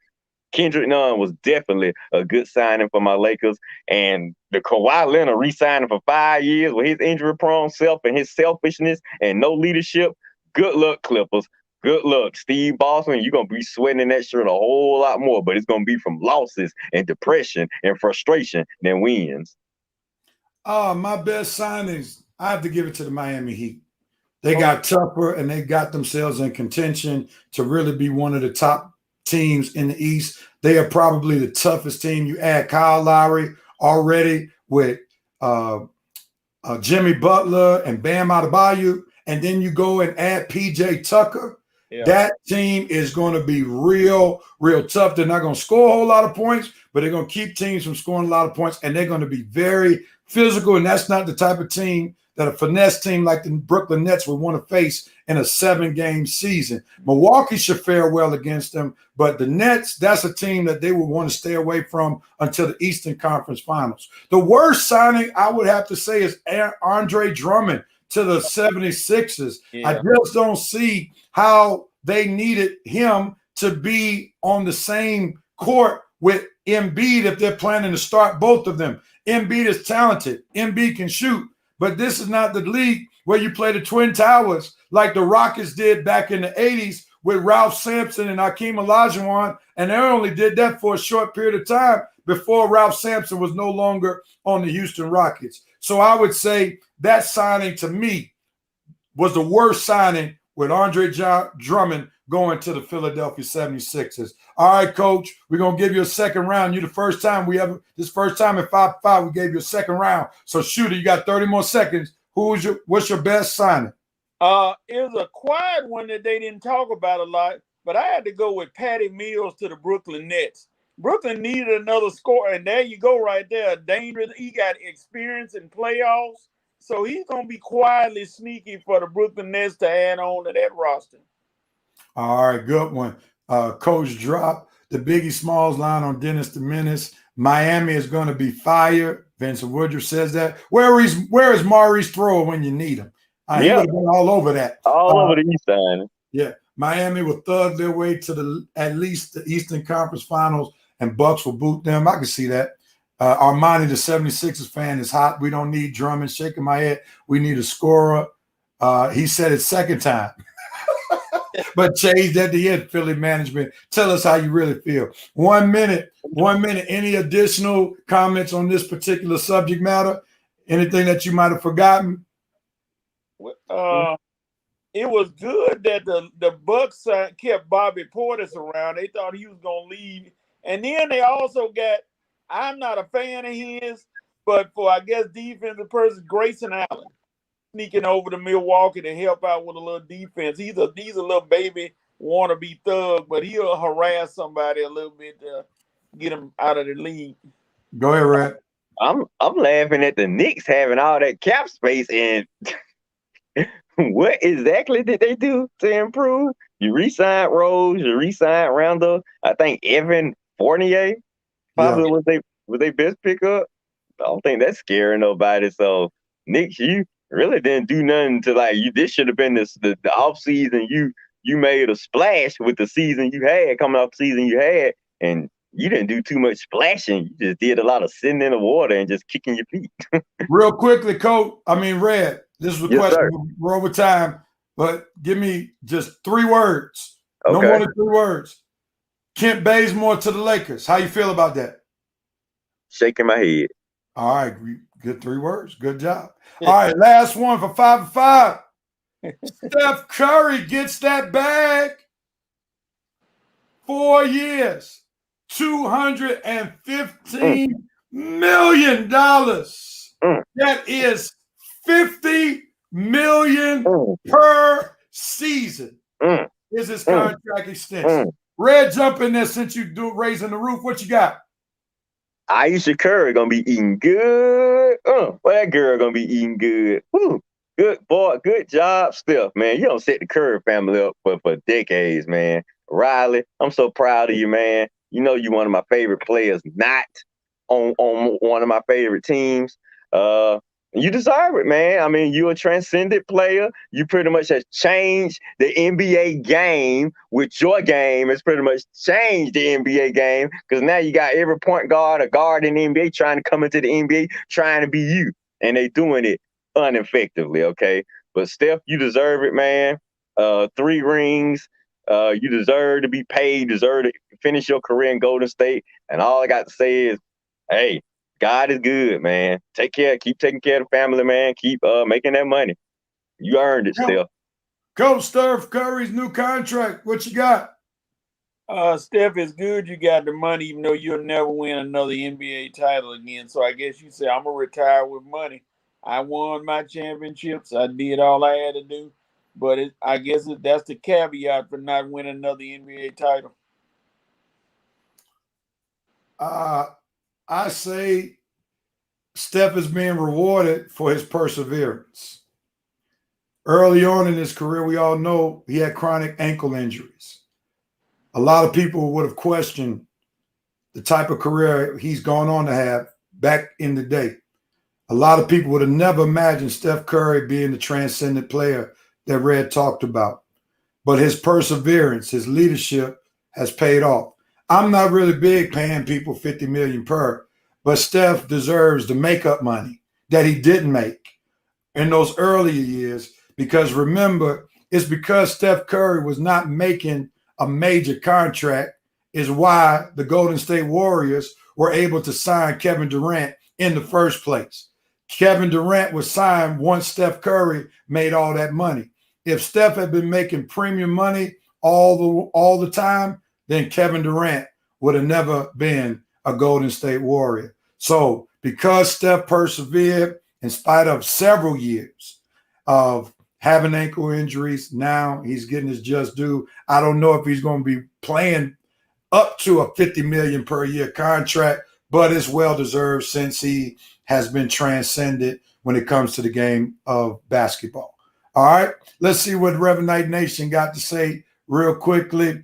Kendrick Nunn was definitely a good signing for my Lakers. And the Kawhi Leonard re-signing for 5 years with his injury-prone self and his selfishness and no leadership. Good luck, Clippers. Good luck, Steve Boston. You're going to be sweating in that shirt a whole lot more, but it's going to be from losses and depression and frustration than wins. My best signings, I have to give it to the Miami Heat. They got tougher and they got themselves in contention to really be one of the top teams in the East. They are probably the toughest team. You add Kyle Lowry already with Jimmy Butler and Bam Adebayo, and then you go and add PJ Tucker. Yeah. That team is going to be real, real tough. They're not going to score a whole lot of points, but they're going to keep teams from scoring a lot of points, and they're going to be very physical, and that's not the type of team that a finesse team like the Brooklyn Nets would want to face in a 7-game season. Milwaukee should fare well against them, but the Nets, that's a team that they would want to stay away from until the Eastern Conference Finals. The worst signing, I would have to say, is Andre Drummond to the 76ers. Yeah. I just don't see how they needed him to be on the same court with Embiid if they're planning to start both of them. Embiid is talented. Embiid can shoot. But this is not the league where you play the Twin Towers like the Rockets did back in the 80s with Ralph Sampson and Hakeem Olajuwon, and they only did that for a short period of time before Ralph Sampson was no longer on the Houston Rockets. So I would say that signing to me was the worst signing with Andre Drummond going to the Philadelphia 76ers. All right, Coach, we're going to give you a second round. You're the first time this first time in 5-5, we gave you a second round. So, Shooter, you got 30 more seconds. What's your best signing? It was a quiet one that they didn't talk about a lot, but I had to go with Patty Mills to the Brooklyn Nets. Brooklyn needed another scorer, and there you go right there. Dangerous. He got experience in playoffs, so he's going to be quietly sneaky for the Brooklyn Nets to add on to that roster. All right, good one. Coach drop the Biggie Smalls line on Dennis the Menace. Miami is going to be fired. Vincent Woodruff says that. Where is Maurice Thrower when you need him? He would have been all over that. All over the East Side. Yeah. Miami will thug their way to at least the Eastern Conference Finals, and Bucks will boot them. I can see that. Armani, the 76ers fan, is hot. We don't need Drummond. Shaking my head. We need a scorer. He said it second time. But changed at the end, Philly management. Tell us how you really feel. 1 minute. Any additional comments on this particular subject matter? Anything that you might have forgotten? It was good that the Bucks kept Bobby Portis around. They thought he was going to leave. And then they also got, I'm not a fan of his, but for, I guess, defensive person, Grayson Allen, sneaking over to Milwaukee to help out with a little defense. He's a little baby wannabe thug, but he'll harass somebody a little bit to get him out of the league. Go ahead, Red. I'm laughing at the Knicks having all that cap space, and what exactly did they do to improve? You re-signed Rose, you re-signed Randall. I think Evan Fournier probably was their best pickup. I don't think that's scaring nobody. So Knicks, you really didn't do nothing to this should have been the off season. You made a splash with the season you had, coming off the season you had, and you didn't do too much splashing. You just did a lot of sitting in the water and just kicking your feet. Real quickly, Red, this is a question. Sir. We're over time, but give me just 3 words. Okay. No more than 3 words. Kent Bazemore to the Lakers. How you feel about that? Shaking my head. All right, good 3 words. Good job. All right, last one for 5-5. Steph Curry gets that bag. 4 years, $215 million. That is $50 million per season. Is his contract extension? Red, jump in there since you do raising the roof. What you got? Aisha Curry gonna be eating good. That girl gonna be eating good. Woo. Good boy, good job, Steph, man. You don't set the Curry family up for decades, man. Riley, I'm so proud of you, man. You know you're one of my favorite players, not on one of my favorite teams. You deserve it, man. I mean, you're a transcendent player. You pretty much have changed the NBA game with your game. It's pretty much changed the NBA game because now you got every point guard or guard in the NBA trying to come into the NBA trying to be you, and they doing it ineffectively. Okay, but Steph, you deserve it, man. 3 rings. You deserve to be paid. You deserve to finish your career in Golden State. And all I got to say is, hey, God is good, man. Take care. Keep taking care of the family, man. Keep making that money. You earned it, Steph. Coach Steph Curry's new contract. What you got? Steph, is good you got the money, even though you'll never win another NBA title again. So I guess you say, I'm going to retire with money. I won my championships. I did all I had to do. But I guess that's the caveat for not winning another NBA title. I say Steph is being rewarded for his perseverance. Early on in his career, we all know he had chronic ankle injuries. A lot of people would have questioned the type of career he's gone on to have back in the day. A lot of people would have never imagined Steph Curry being the transcendent player that Red talked about. But his perseverance, his leadership has paid off. I'm not really big paying people $50 million per, but Steph deserves the makeup money that he didn't make in those earlier years, because remember, it's because Steph Curry was not making a major contract is why the Golden State Warriors were able to sign Kevin Durant in the first place. Kevin Durant was signed once Steph Curry made all that money. If Steph had been making premium money all the time, then Kevin Durant would have never been a Golden State Warrior. So because Steph persevered in spite of several years of having ankle injuries, now he's getting his just due. I don't know if he's going to be playing up to a $50 million per year contract, but it's well deserved since he has been transcended when it comes to the game of basketball. All right, let's see what Revenite Nation got to say real quickly.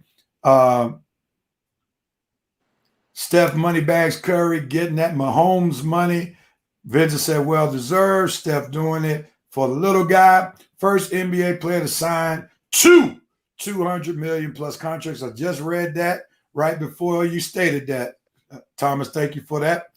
Steph Moneybags Curry getting that Mahomes money. Vincent said, well deserved. Steph doing it for the little guy. First NBA player to sign 2 $200 million plus contracts. I just read that right before you stated that. Thomas, thank you for that.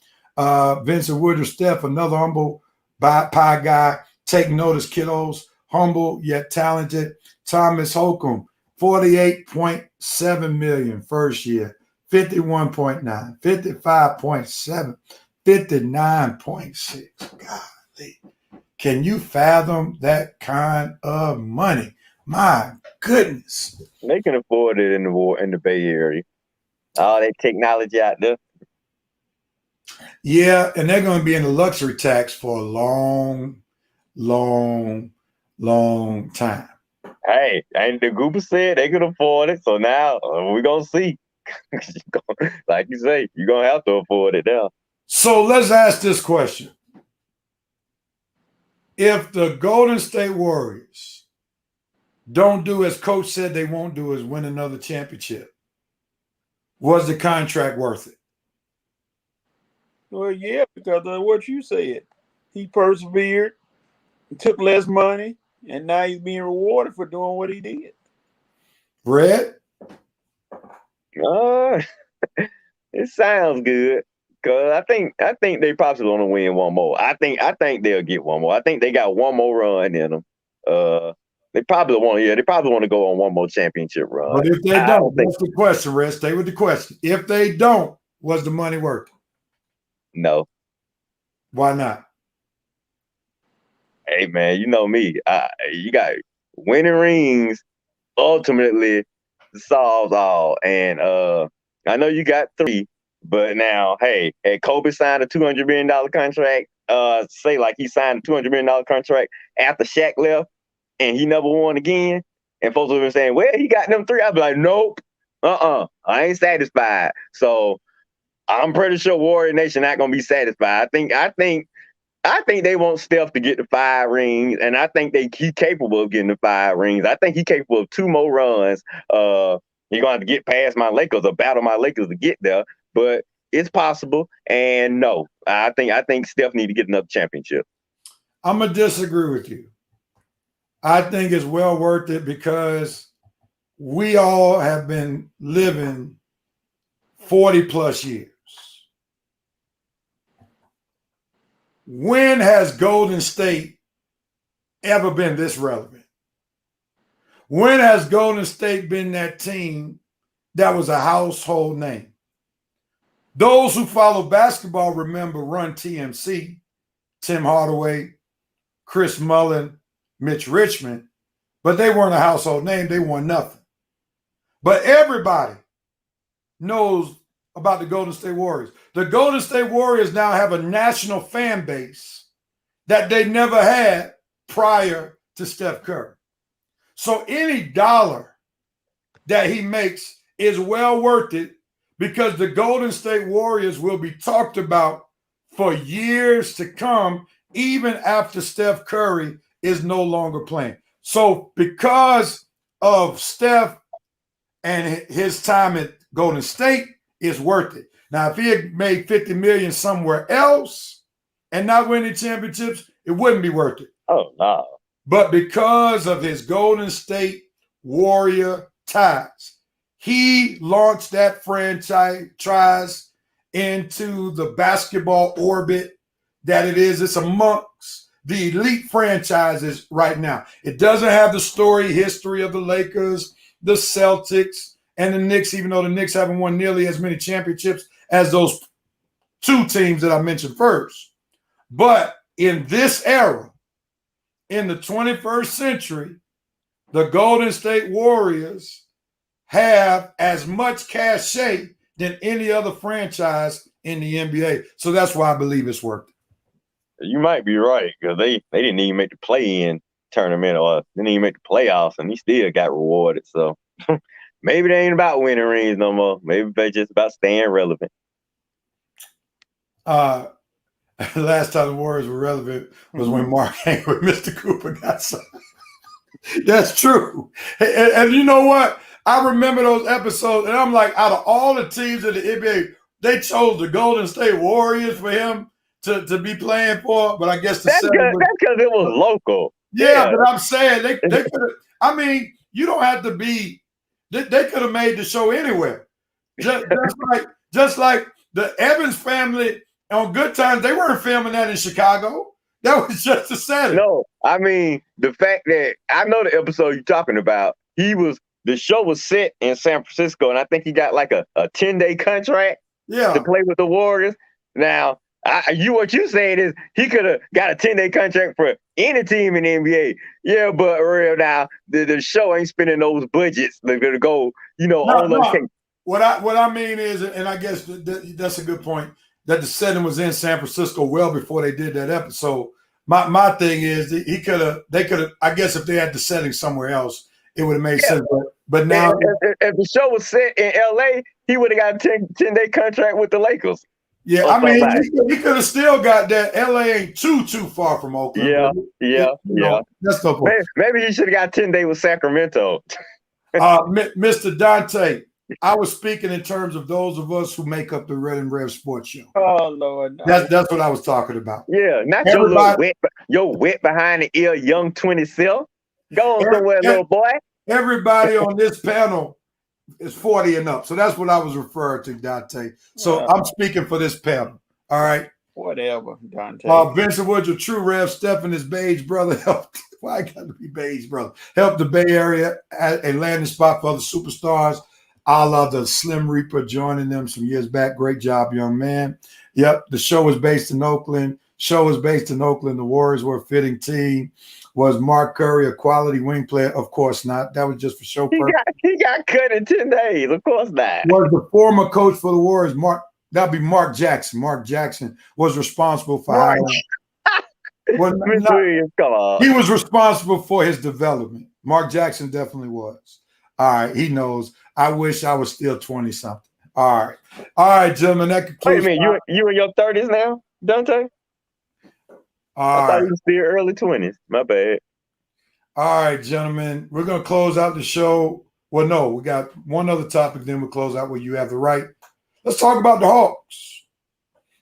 Vincent Woodruff, Steph, another humble pie guy. Take notice, kiddos. Humble yet talented. Thomas Holcomb, $48.7 million first year. 51.9, 55.7, 59.6. Golly. Can you fathom that kind of money? My goodness. They can afford it in the Bay Area. All that technology out there. Yeah, and they're going to be in the luxury tax for a long time. Hey, and the Goober said they could afford it, so now we're going to see. Like you say, you're going to have to afford it now. So let's ask this question. If the Golden State Warriors don't do as Coach said they won't do, is win another championship, was the contract worth it? Well, yeah, because of what you said. He persevered, took less money, and now he's being rewarded for doing what he did. Red? It sounds good. Cause I think they probably want to win one more. I think they'll get one more. I think they got one more run in them. They probably want to go on one more championship run. But if they don't, that's the question, Red. Stay with the question. If they don't, was the money worth it? No. Why not? Hey man, you know me. You got winning rings ultimately solves all. And I know you got 3. But now, hey, had Kobe signed a $200 million contract, say like he signed a $200 million contract after Shaq left and he never won again, and folks have been saying, well, he got them 3. I'd be like, nope, I ain't satisfied. So I'm pretty sure Warrior Nation not going to be satisfied. I think they want Steph to get the 5 rings, and I think he's capable of getting the 5 rings. I think he's capable of 2 more runs. He's going to have to get past my Lakers or battle my Lakers to get there. But it's possible, and no, I think Steph need to get another championship. I'm going to disagree with you. I think it's well worth it because we all have been living 40 plus years. When has Golden State ever been this relevant? When has Golden State been that team that was a household name? Those who follow basketball remember Run TMC, Tim Hardaway, Chris Mullin, Mitch Richmond, but they weren't a household name. They won nothing. But everybody knows about the Golden State Warriors. The Golden State Warriors now have a national fan base that they never had prior to Steph Curry. So any dollar that he makes is well worth it because the Golden State Warriors will be talked about for years to come, even after Steph Curry is no longer playing. So because of Steph and his time at Golden State, it's worth it. Now, if he had made $50 million somewhere else and not winning championships, it wouldn't be worth it. Oh, no. But because of his Golden State Warrior ties, he launched that franchise into the basketball orbit that it is. It's amongst the elite franchises right now. It doesn't have the story history of the Lakers, the Celtics, and the Knicks, even though the Knicks haven't won nearly as many championships as those two teams that I mentioned first. But in this era, in the 21st century, the Golden State Warriors have as much cachet than any other franchise in the NBA. So that's why I believe it's worth it. You might be right because they didn't even make the play-in tournament or didn't even make the playoffs, and he still got rewarded. So maybe they ain't about winning rings no more. Maybe they just about staying relevant. Last time the Warriors were relevant was when Mark Hank with Mr. Cooper got signed. That's true. And you know what? I remember those episodes, and I'm like, out of all the teams in the NBA, they chose the Golden State Warriors for him to be playing for. But I guess that's because it was local. Yeah, but I'm saying they could have. I mean, you don't have to be. They could have made the show anywhere. Just like the Evans family on Good Times, they weren't filming that in Chicago. That was just a setting. No, I mean the fact that I know the episode you're talking about. The show was set in San Francisco, and I think he got like a 10-day contract to play with the Warriors. Now, what you saying is he could have got a 10-day contract for any team in the NBA. Yeah, but real now, the show ain't spending those budgets. They're gonna go, on location. What I mean is, and I guess that's a good point, that the setting was in San Francisco well before they did that episode. My thing is they could have. I guess if they had the setting somewhere else, it would have made sense. But now, if the show was set in LA, he would have got a 10-day contract with the Lakers. Yeah, I mean, he could have still got that. LA ain't too far from Oakland. Yeah. That's no point. Maybe he should have got 10 days with Sacramento. Mr. Dante, I was speaking in terms of those of us who make up the Red and Rev Sports Show. Oh Lord, no. That's what I was talking about. Yeah, not your wet behind the ear, young 27. Go on somewhere, little boy. Everybody on this panel is 40 and up. So that's what I was referring to, Dante. So I'm speaking for this panel. All right. Whatever, Dante. Vincent Woods, a true Rev, Stephen, his beige brother, helped. Why I got to be beige brother? Helped the Bay Area at a landing spot for the superstars. I love the Slim Reaper joining them some years back. Great job, young man. Yep. The show was based in Oakland. The Warriors were a fitting team. Was Mark Curry a quality wing player? Of course not. That was just for show purpose. He got cut in 10 days. Of course not. Was the former coach for the Warriors, that'd be Mark Jackson. Mark Jackson was responsible for hiring. He was responsible for his development. Mark Jackson definitely was. All right, he knows. I wish I was still 20-something. All right, gentlemen. That concludes. Wait a minute, you in your 30s now, Dante? I thought you were still early 20s. My bad. All right, gentlemen. We're going to close out the show. Well, no, we got one other topic, then we'll close out where you have the right. Let's talk about the Hawks.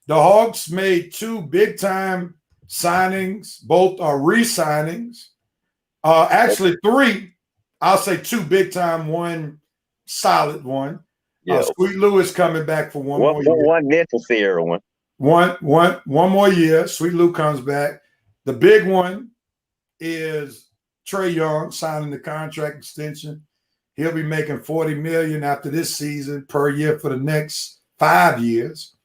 The Hawks made two big-time signings. Both are re-signings. Actually, 3. I'll say 2 big time, 1 solid one. Yeah. Sweet Lou is coming back for one more year. One necessary one. One more year. Sweet Lou comes back. The big one is Trae Young signing the contract extension. He'll be making $40 million after this season per year for the next 5 years.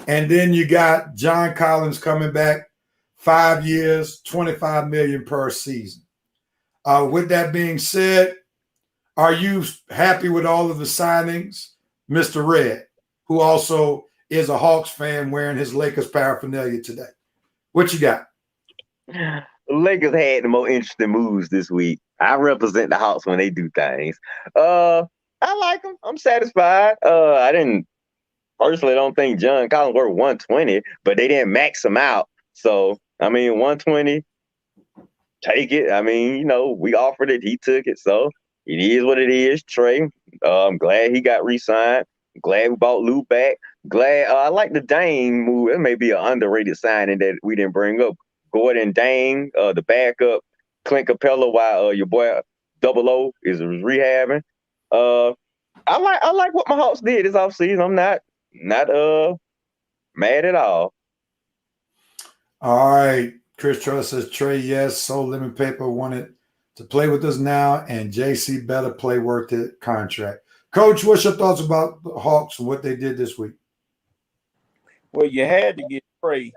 And then you got John Collins coming back 5 years, $25 million per season. With that being said, are you happy with all of the signings? Mr. Red, who also is a Hawks fan wearing his Lakers paraphernalia today. What you got? The Lakers had the more interesting moves this week. I represent the Hawks when they do things. I like them. I'm satisfied. I didn't personally don't think John Collins worth 120, but they didn't max him out. So, I mean, 120, take it. I mean, you know, we offered it. He took it. So it is what it is. Trae, I'm glad he got re-signed. Glad we bought Lou back. Glad I like the Dame move. It may be an underrated signing that we didn't bring up. Gordon Dame, the backup, Clint Capella, while your boy Double O is rehabbing. I like what my Hawks did this offseason. I'm not mad at all. All right. Chris Trust says Trae, yes, sold lemon paper, wanted to play with us now, and JC better play worth it contract. Coach, what's your thoughts about the Hawks and what they did this week? Well, you had to get Trae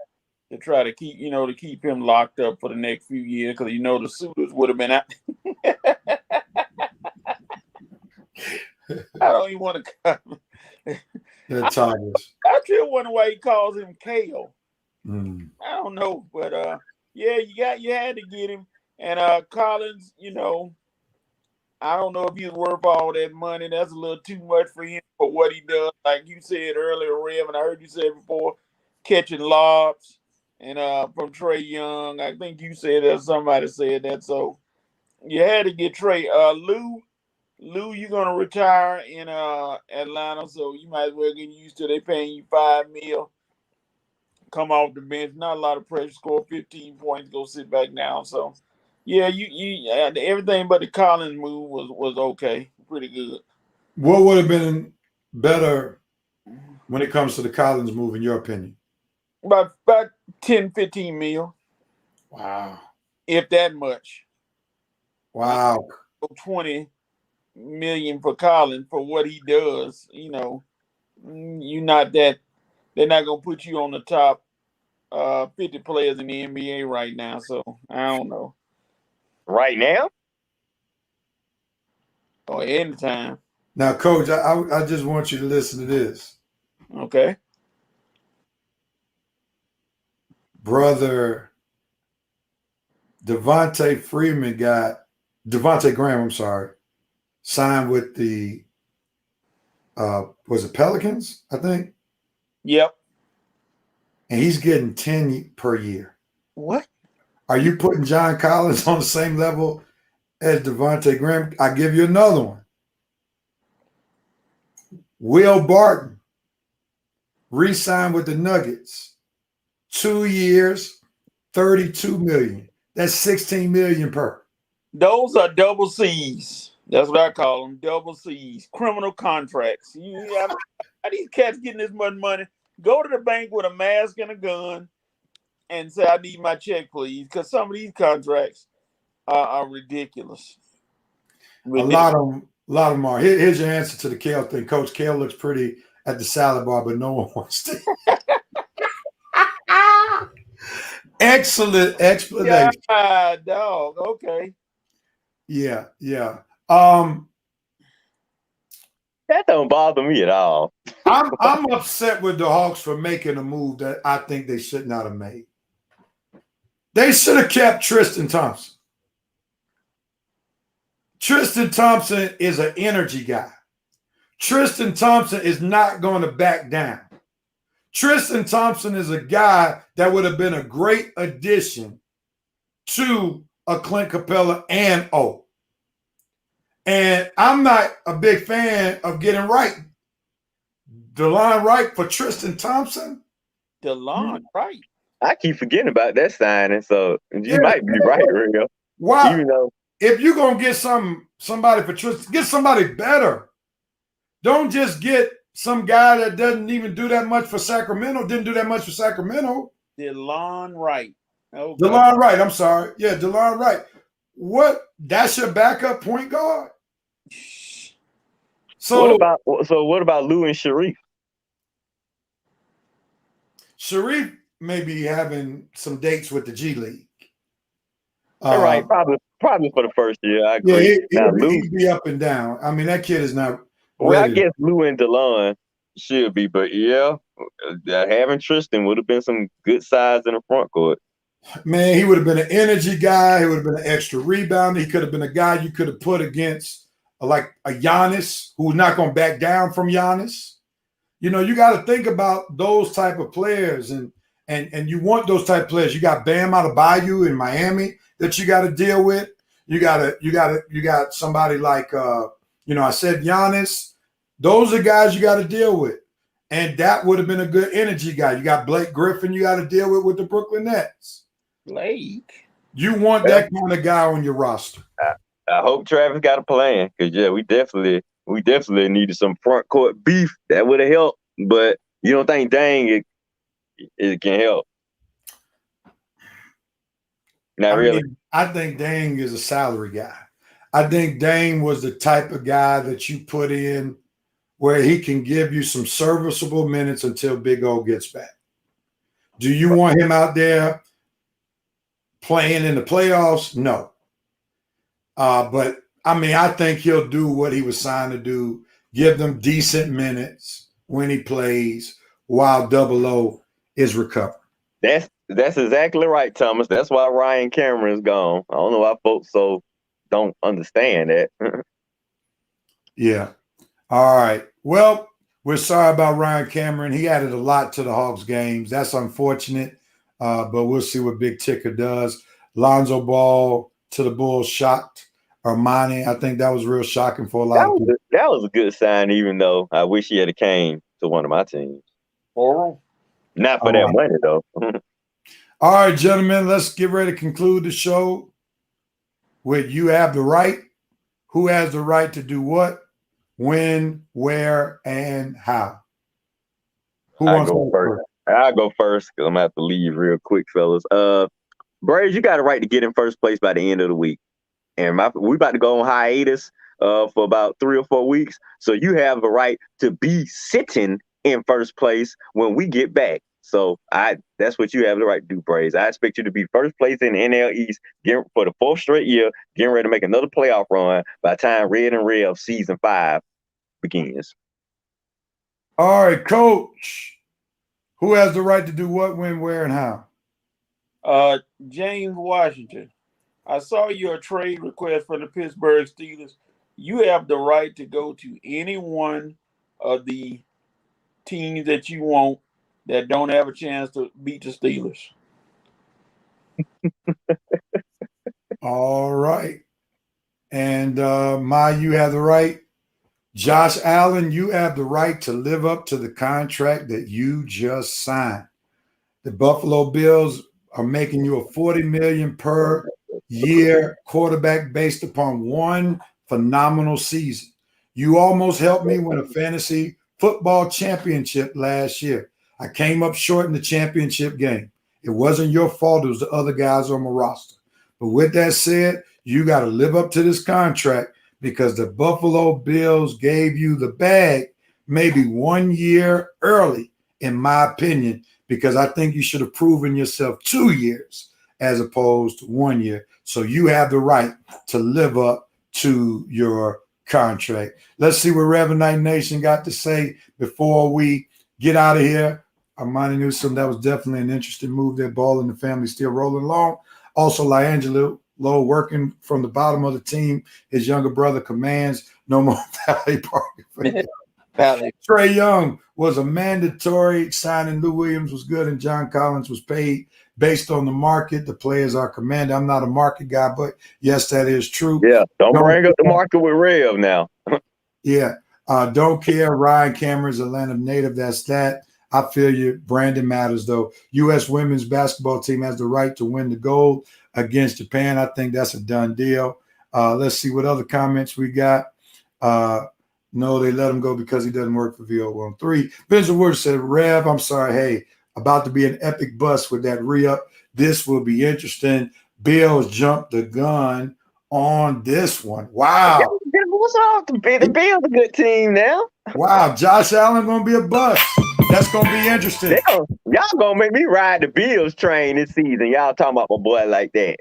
to try to keep him locked up for the next few years because the suitors would have been out. I don't even want to come. The Tigers. I still wonder why he calls him Kale. I don't know, but yeah, you had to get him. And Collins, I don't know if he's worth all that money. That's a little too much for him for what he does. Like you said earlier, Rev, and I heard you say before, catching lobs and from Trae Young. I think you said that, somebody said that. So you had to get Trae. Lou, you're gonna retire in Atlanta, so you might as well get used to they paying you $5 million. Come off the bench, not a lot of pressure. Score 15 points, go sit back down. So, yeah, you everything but the Collins move was okay, pretty good. What would have been better when it comes to the Collins move, in your opinion? About 10, 15 mil. Wow. If that much. Wow. 20 million for Collins for what he does. You're not that. They're not gonna put you on the top 50 players in the NBA right now. So I don't know. Right now? Or anytime. Now, Coach, I just want you to listen to this. Okay. Brother Devontae Graham, signed with the was it Pelicans, I think? Yep. And he's getting 10 per year. What? Are you putting John Collins on the same level as Devontae Graham? I give you another one. Will Barton re-signed with the Nuggets. 2 years, $32 million. That's $16 million per. Those are double C's. That's what I call them, double C's. Criminal contracts. How these cats getting this much money? Go to the bank with a mask and a gun and say, I need my check, please. Because some of these contracts are ridiculous. A lot of them are. Here's your answer to the Kale thing. Coach, Kale looks pretty at the salad bar, but no one wants to. Excellent explanation. Yeah, dog. Okay. Yeah. That don't bother me at all. I'm upset with the Hawks for making a move that I think they should not have made. They should have kept Tristan Thompson. Tristan Thompson is an energy guy. Tristan Thompson is not going to back down. Tristan Thompson is a guy that would have been a great addition to a Clint Capella and O. And I'm not a big fan of getting right. DeLon Wright for Tristan Thompson? DeLon Wright? I keep forgetting about that signing, so you Yeah, might be right, Real. Why? Even though If you're gonna get somebody for Tristan, get somebody better. Don't just get some guy that doesn't even do that much for Sacramento. Didn't do that much for Sacramento. DeLon Wright. Okay. DeLon Wright. I'm sorry. Yeah, DeLon Wright. What? That's your backup point guard. So what about Lou and Sharif? Sharif may be having some dates with the G League. All right, probably for the first year. I agree. Yeah, he'd be up and down. I mean, that kid is not. Well, I guess Lou and DeLon should be, but yeah, having Tristan would have been some good size in the front court. Man, he would have been an energy guy. He would have been an extra rebounder. He could have been a guy you could have put against like a Giannis who's not going to back down from Giannis. You know, you got to think about those type of players, and you want those type of players. You got Bam Adebayo in Miami that you got to deal with. You got somebody like I said Giannis. Those are guys you got to deal with, and that would have been a good energy guy. You got Blake Griffin you got to deal with the Brooklyn Nets. Blake, you want that kind of guy on your roster. I hope Travis got a plan because we definitely needed some front court beef. That would have helped, but you don't think Dang it can help? Not really. I think Dang is a salary guy. I think Dang was the type of guy that you put in where he can give you some serviceable minutes until Big O gets back. Do you want him out there playing in the playoffs? No. But I mean, I think he'll do what he was signed to do, give them decent minutes when he plays while Double O is recovering. That's exactly right, Thomas. That's why Ryan Cameron's gone. I don't know why folks don't understand that. Yeah. All right. Well, we're sorry about Ryan Cameron. He added a lot to the Hawks games. That's unfortunate, but we'll see what Big Ticker does. Lonzo Ball to the Bulls shocked Armani. I think that was real shocking for a lot of people. That was a good sign, even though I wish he had came to one of my teams. Not for that money, though. All right, gentlemen, let's get ready to conclude the show with You Have the Right. Who has the right to do what, when, where, and how? Who wants to go first? I'll go first because I'm going to have to leave real quick, fellas. Braves, you got a right to get in first place by the end of the week. And we about to go on hiatus for about 3 or 4 weeks. So you have the right to be sitting in first place when we get back. So that's what you have the right to do, Braves. I expect you to be first place in the NL East for the 4th straight year, getting ready to make another playoff run by the time Red and Rev season 5 begins. All right, Coach. Who has the right to do what, when, where, and how? James Washington. I saw your trade request for the Pittsburgh Steelers. You have the right to go to any one of the teams that you want that don't have a chance to beat the Steelers. All right. And you have the right. Josh Allen, you have the right to live up to the contract that you just signed. The Buffalo Bills are making you a $40 million per year quarterback based upon one phenomenal season. You almost helped me win a fantasy football championship last year. I came up short in the championship game. It wasn't your fault. It was the other guys on my roster. But with that said, you got to live up to this contract because the Buffalo Bills gave you the bag maybe 1 year early, in my opinion, because I think you should have proven yourself 2 years as opposed to 1 year. So you have the right to live up to your contract. Let's see what Reverend Knight Nation got to say before we get out of here. Armani Newsome, that was definitely an interesting move there. Ball and the family still rolling along. Also, LiAngelo Lowe working from the bottom of the team. His younger brother commands no more valet parking for him. Trae Young was a mandatory signing. Lou Williams was good, and John Collins was paid based on the market. The players are commanded. I'm not a market guy, but yes, that is true. Yeah, don't bring up the market with Rev now. Yeah, don't care. Ryan Cameron's Atlanta native. That's that. I feel you. Brandon matters, though. U.S. women's basketball team has the right to win the gold against Japan. I think that's a done deal. Let's see what other comments we got. No, they let him go because he doesn't work for VO13. Benjamin Wood said, Rev, I'm sorry. Hey, about to be an epic bust with that re-up. This will be interesting. Bills jumped the gun on this one. Wow. What's wrong? The Bills a good team now. Wow. Josh Allen going to be a bust. That's going to be interesting. Y'all going to make me ride the Bills train this season. Y'all talking about my boy like that.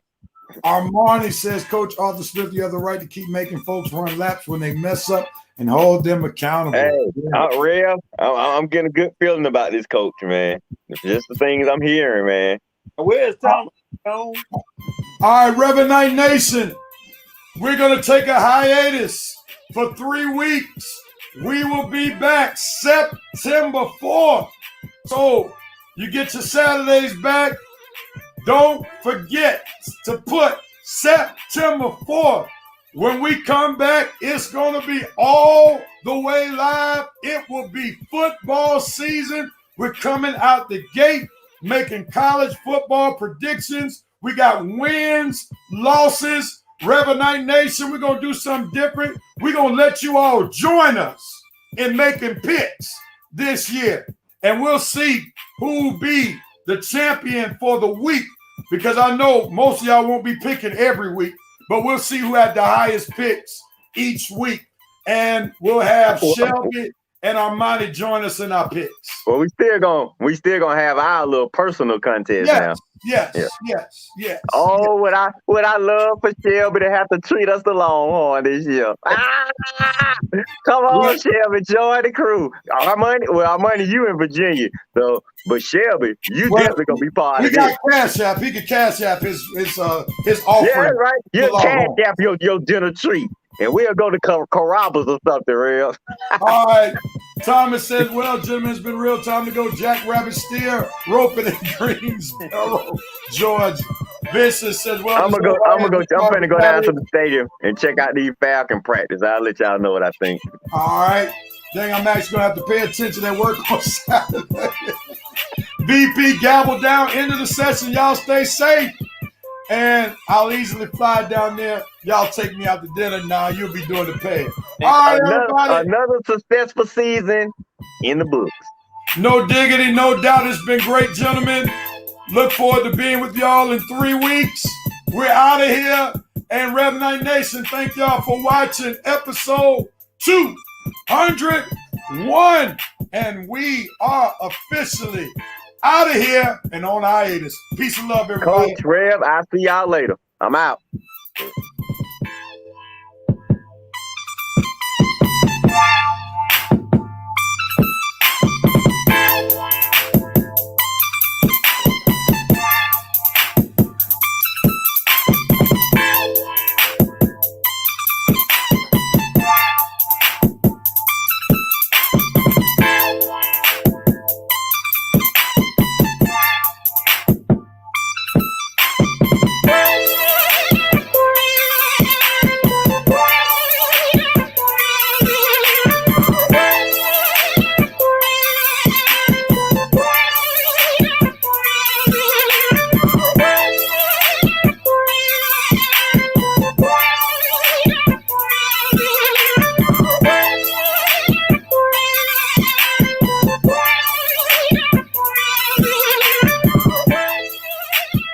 Armani says, Coach Arthur Smith, you have the right to keep making folks run laps when they mess up and hold them accountable. Hey, Rev, I'm getting a good feeling about this coach, man. It's just the things I'm hearing, man. Where's Tom? All right, Reverend Night Nation, we're going to take a hiatus for 3 weeks. We will be back September 4th. So you get your Saturdays back. Don't forget to put September 4th. When we come back, it's going to be all the way live. It will be football season. We're coming out the gate, making college football predictions. We got wins, losses. Reverend Night Nation, we're going to do something different. We're going to let you all join us in making picks this year. And we'll see who will be the champion for the week, because I know most of y'all won't be picking every week. But we'll see who had the highest picks each week. And we'll have Shelby and Armani join us in our picks. Well, we still gonna have our little personal contest now. Yes. Oh, would I love for Shelby to have to treat us the Longhorn this year? Come on, Shelby, join the crew. Armani, you in Virginia, so but Shelby, you definitely gonna be part of this. He got Cash App. He can Cash App his offering. Yeah, right. You Cash App your dinner treat. And we'll go to Carrabba's or something, real. All right. Thomas says, well, gentlemen, it's been real time to go. Jackrabbit steer, roping in Greensboro, Georgia. Vincent says, well, I'm finna go down to the stadium and check out these Falcon practice. I'll let y'all know what I think. All right. Dang, I'm actually gonna have to pay attention at work on Saturday. VP gavel down, end of the session. Y'all stay safe. And I'll easily fly down there. Y'all take me out to dinner now. You'll be doing the pay. All right, everybody. Another successful season in the books. No diggity, no doubt. It's been great, gentlemen. Look forward to being with y'all in 3 weeks. We're out of here. And Rev Night Nation, thank y'all for watching episode 201. And we are officially out of here and on hiatus. Peace and love, everybody. Coach Rev, I'll see y'all later. I'm out.